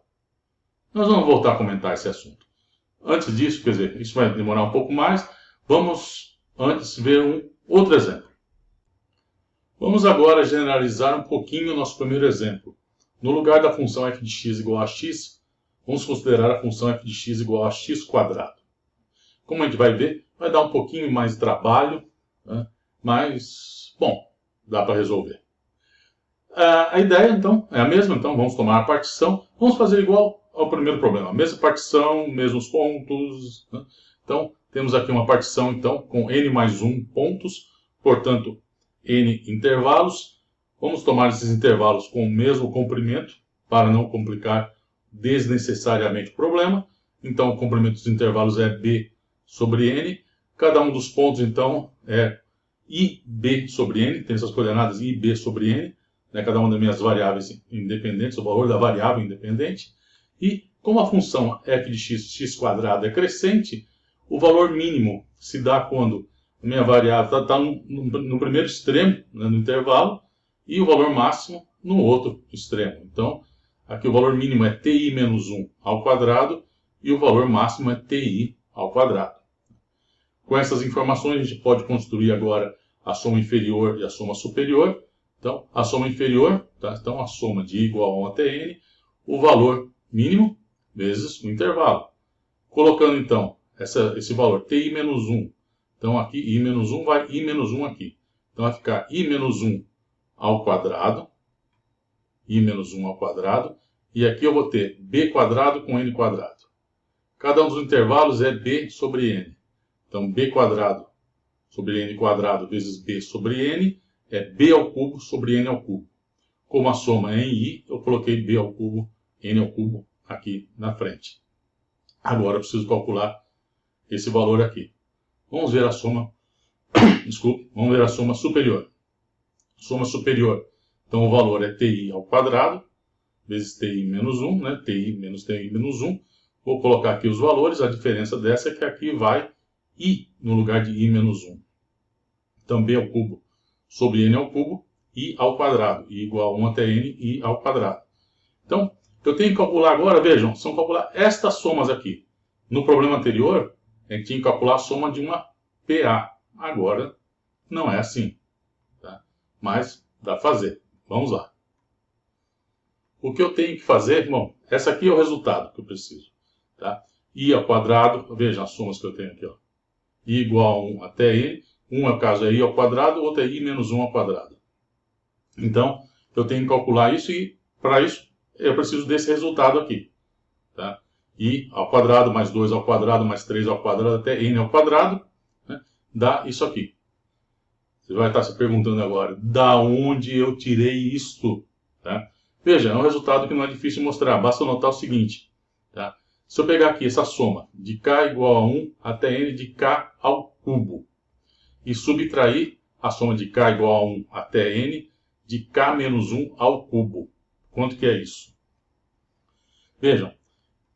Nós vamos voltar a comentar esse assunto. Antes disso, quer dizer, isso vai demorar um pouco mais, vamos antes ver um outro exemplo. Vamos agora generalizar um pouquinho o nosso primeiro exemplo. No lugar da função f de x igual a x, vamos considerar a função f de x igual a x quadrado. Como a gente vai ver, vai dar um pouquinho mais de trabalho, né? Mas, bom, dá para resolver. A ideia, então, é a mesma, então vamos tomar a partição, vamos fazer igual ao primeiro problema, mesma partição, mesmos pontos, né? Então, temos aqui uma partição, então, com n mais 1 pontos, portanto, n intervalos. Vamos tomar esses intervalos com o mesmo comprimento, para não complicar desnecessariamente o problema. Então, o comprimento dos intervalos é b sobre n. Cada um dos pontos, então, é ib sobre n, tem essas coordenadas ib sobre n, né, cada uma das minhas variáveis independentes, o valor da variável independente. E como a função f de x, x quadrado, é crescente, o valor mínimo se dá quando a minha variável está no primeiro extremo, né, no intervalo, e o valor máximo no outro extremo. Então, aqui o valor mínimo é ti menos 1 ao quadrado, e o valor máximo é ti ao quadrado. Com essas informações, a gente pode construir agora a soma inferior e a soma superior. Então, a soma inferior, tá? Então, a soma de i igual a 1 até n, o valor mínimo vezes o intervalo. Colocando, então, esse valor, ti menos 1. Então, aqui, i menos 1 vai i menos 1 aqui. Então, vai ficar i menos 1 ao quadrado. I menos 1 ao quadrado. E aqui eu vou ter b quadrado com n quadrado. Cada um dos intervalos é b sobre n. Então, b quadrado sobre n quadrado vezes b sobre n é b ao cubo sobre n ao cubo. Como a soma é em i, eu coloquei b ao cubo, n ao cubo aqui na frente. Agora eu preciso calcular esse valor aqui. Vamos ver a soma, vamos ver a soma superior. Soma superior, então o valor é ti ao quadrado, vezes ti menos 1, né? Ti menos 1. Vou colocar aqui os valores, a diferença dessa é que aqui vai i no lugar de i menos 1. Então b ao cubo sobre n ao cubo, i ao quadrado, i igual a 1 até n, i ao quadrado. Então, eu tenho que calcular agora, vejam, são calcular estas somas aqui. No problema anterior, a gente tinha que calcular a soma de uma PA. Agora, não é assim. Tá? Mas dá para fazer. Vamos lá. O que eu tenho que fazer, bom, essa aqui é o resultado que eu preciso. Tá? I ao quadrado, vejam as somas que eu tenho aqui. Ó. I igual a 1 até n. Um é o caso é I ao quadrado, o outro é I menos 1 ao quadrado. Então, eu tenho que calcular isso e, para isso, eu preciso desse resultado aqui. Tá? I ao quadrado mais 2 ao quadrado mais 3 ao quadrado até n ao quadrado, né, dá isso aqui. Você vai estar se perguntando agora, da onde eu tirei isto? Tá? Veja, é um resultado que não é difícil mostrar, basta notar o seguinte. Tá? Se eu pegar aqui essa soma de k igual a 1 até n de k ao cubo e subtrair a soma de k igual a 1 até n de k menos 1 ao cubo, quanto que é isso? Vejam,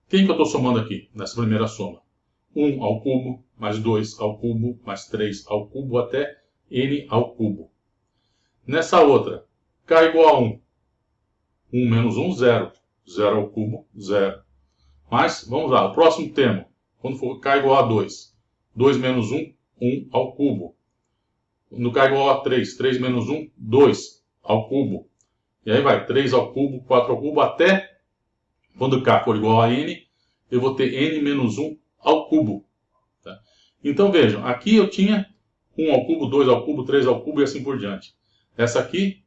quem que eu estou somando aqui nessa primeira soma? 1 ao cubo, mais 2 ao cubo, mais 3 ao cubo, até n ao cubo. Nessa outra, k igual a 1. 1 menos 1, 0. 0 ao cubo, 0. Mas, vamos lá, o próximo termo. Quando for k igual a 2. 2 menos 1, 1 ao cubo. No k igual a 3. 3 menos 1, 2 ao cubo. E aí vai, 3 ao cubo, 4 ao cubo, até, quando k for igual a n, eu vou ter n menos 1 ao cubo. Tá? Então, vejam, aqui eu tinha 1 ao cubo, 2 ao cubo, 3 ao cubo e assim por diante. Essa aqui,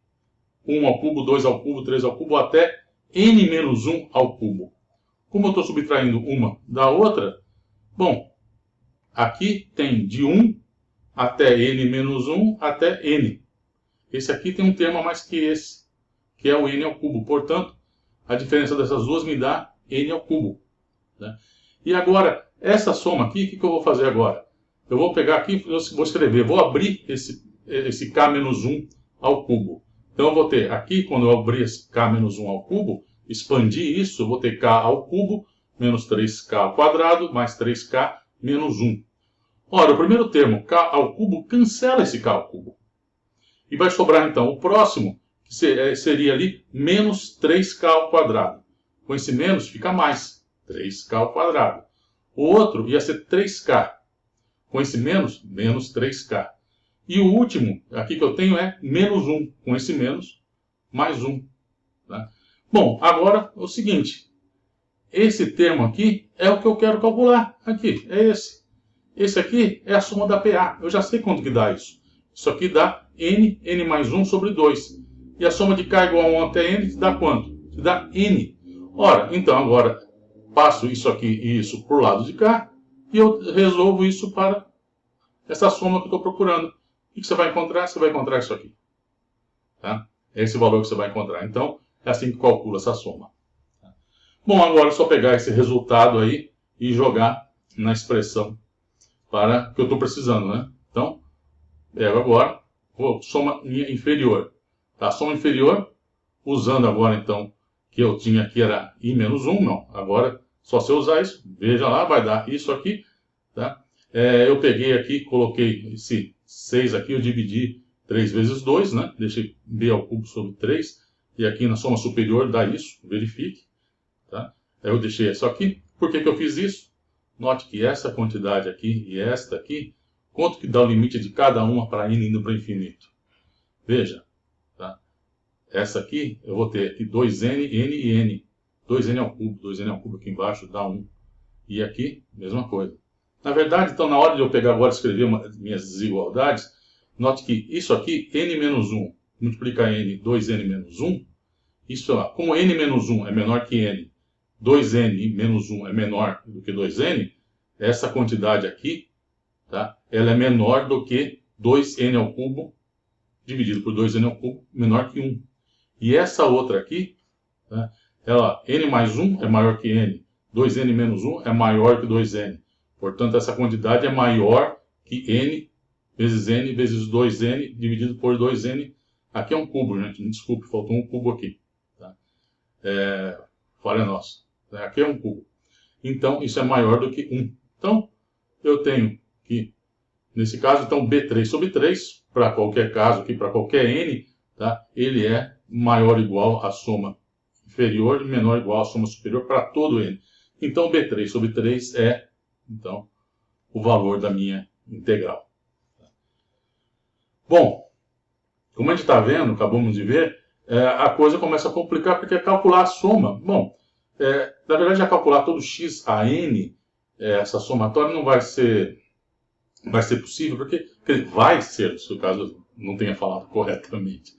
1 ao cubo, 2 ao cubo, 3 ao cubo, até n menos 1 ao cubo. Como eu estou subtraindo uma da outra, bom, aqui tem de 1 até n menos 1 até n. Esse aqui tem um termo a mais que esse, que é o n ao cubo. Portanto, a diferença dessas duas me dá n ao cubo. Né? E agora, essa soma aqui, o que eu vou fazer agora? Eu vou pegar aqui, vou escrever, vou abrir esse k menos 1 ao cubo. Então, eu vou ter aqui, quando eu abrir esse k menos 1 ao cubo, expandir isso, eu vou ter k ao cubo, menos 3k ao quadrado, mais 3k menos 1. Ora, o primeiro termo, k ao cubo, cancela esse k ao cubo. E vai sobrar, então, o próximo, que seria ali, menos 3k ao quadrado. Com esse menos, fica mais, 3k ao quadrado. O outro ia ser 3k. Com esse menos, menos 3k. E o último, aqui que eu tenho, é menos 1. Com esse menos, mais 1. Tá? Bom, agora é o seguinte. Esse termo aqui é o que eu quero calcular. Aqui, é esse. Esse aqui é a soma da PA. Eu já sei quanto que dá isso. Isso aqui dá n mais 1 sobre 2. E a soma de k igual a 1 até n te dá quanto? Te dá n. Ora, então agora passo isso aqui e isso por lado de cá. E eu resolvo isso para essa soma que eu estou procurando. O que você vai encontrar? Você vai encontrar isso aqui. Tá? É esse valor que você vai encontrar. Então, é assim que calcula essa soma. Bom, agora é só pegar esse resultado aí e jogar na expressão para que eu estou precisando, né? Então, pego agora, soma inferior. Tá? Soma inferior, usando agora então, que eu tinha aqui era i menos 1, não. Agora, só se eu usar isso, veja lá, vai dar isso aqui. Tá? Eu peguei aqui, coloquei esse 6 aqui, eu dividi 3 vezes 2, né? Deixei b ao cubo sobre 3. E aqui na soma superior dá isso, verifique. Tá? Eu deixei isso aqui. Por que eu fiz isso? Note que essa quantidade aqui e esta aqui, quanto que dá o limite de cada uma para n indo para o infinito? Veja. Tá? Essa aqui, eu vou ter aqui 2n, n e n. 2n ao cubo. 2n ao cubo aqui embaixo dá 1. E aqui, mesma coisa. Na verdade, então, na hora de eu pegar agora e escrever minhas desigualdades, note que isso aqui, n menos 1, multiplica n, 2n menos 1, isso lá, como n menos 1 é menor que n, 2n menos 1 é menor do que 2n, essa quantidade aqui, tá, ela é menor do que 2n ao cubo, dividido por 2n ao cubo, menor que 1. E essa outra aqui, tá, ela, n mais 1 é maior que n, 2n menos 1 é maior que 2n. Portanto, essa quantidade é maior que n vezes 2n dividido por 2n. Aqui é um cubo, gente. Me desculpe, faltou um cubo aqui. Tá? Falha nossa. Aqui é um cubo. Então, isso é maior do que 1. Então, eu tenho que, nesse caso, então, B3 sobre 3, para qualquer caso aqui, para qualquer n, tá? Ele é maior ou igual à soma inferior e menor ou igual à soma superior para todo n. Então, B3 sobre 3 é, então, o valor da minha integral. Bom, como a gente está vendo, acabamos de ver, a coisa começa a complicar, porque calcular a soma, bom, na verdade, calcular todo x a n, essa somatória não vai ser possível, porque vai ser, se o caso não tenha falado corretamente.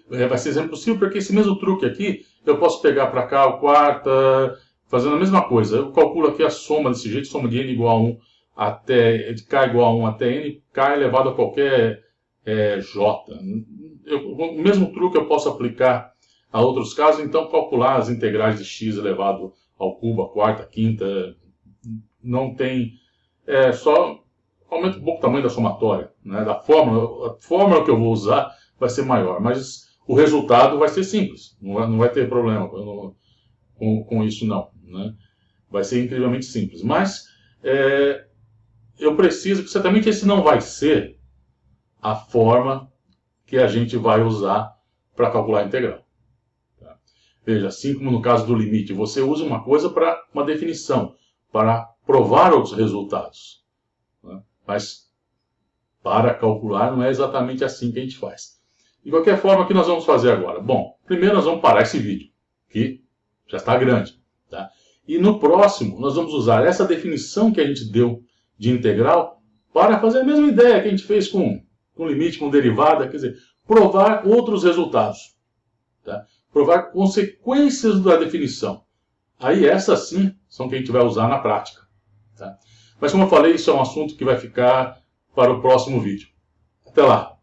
Vai ser sempre possível, porque esse mesmo truque aqui, eu posso pegar para cá o quarta, fazendo a mesma coisa. Eu calculo aqui a soma desse jeito, soma de n igual a 1 até, de k igual a 1 até n, k elevado a qualquer j. O mesmo truque eu posso aplicar a outros casos, então calcular as integrais de x elevado ao cubo, a quarta, a quinta, não tem, só aumenta um pouco o tamanho da somatória, né? A fórmula que eu vou usar vai ser maior, mas o resultado vai ser simples, não vai ter problema com isso não, né? Vai ser incrivelmente simples, mas eu preciso que certamente esse não vai ser a forma que a gente vai usar para calcular a integral. Tá? Veja, assim como no caso do limite, você usa uma coisa para uma definição, para provar outros resultados. Né? Mas para calcular não é exatamente assim que a gente faz. De qualquer forma, o que nós vamos fazer agora? Bom, primeiro nós vamos parar esse vídeo, que já está grande. Tá? E no próximo, nós vamos usar essa definição que a gente deu de integral para fazer a mesma ideia que a gente fez com limite, com derivada, quer dizer, provar outros resultados. Tá? Provar consequências da definição. Aí essas sim são que a gente vai usar na prática. Tá? Mas como eu falei, isso é um assunto que vai ficar para o próximo vídeo. Até lá!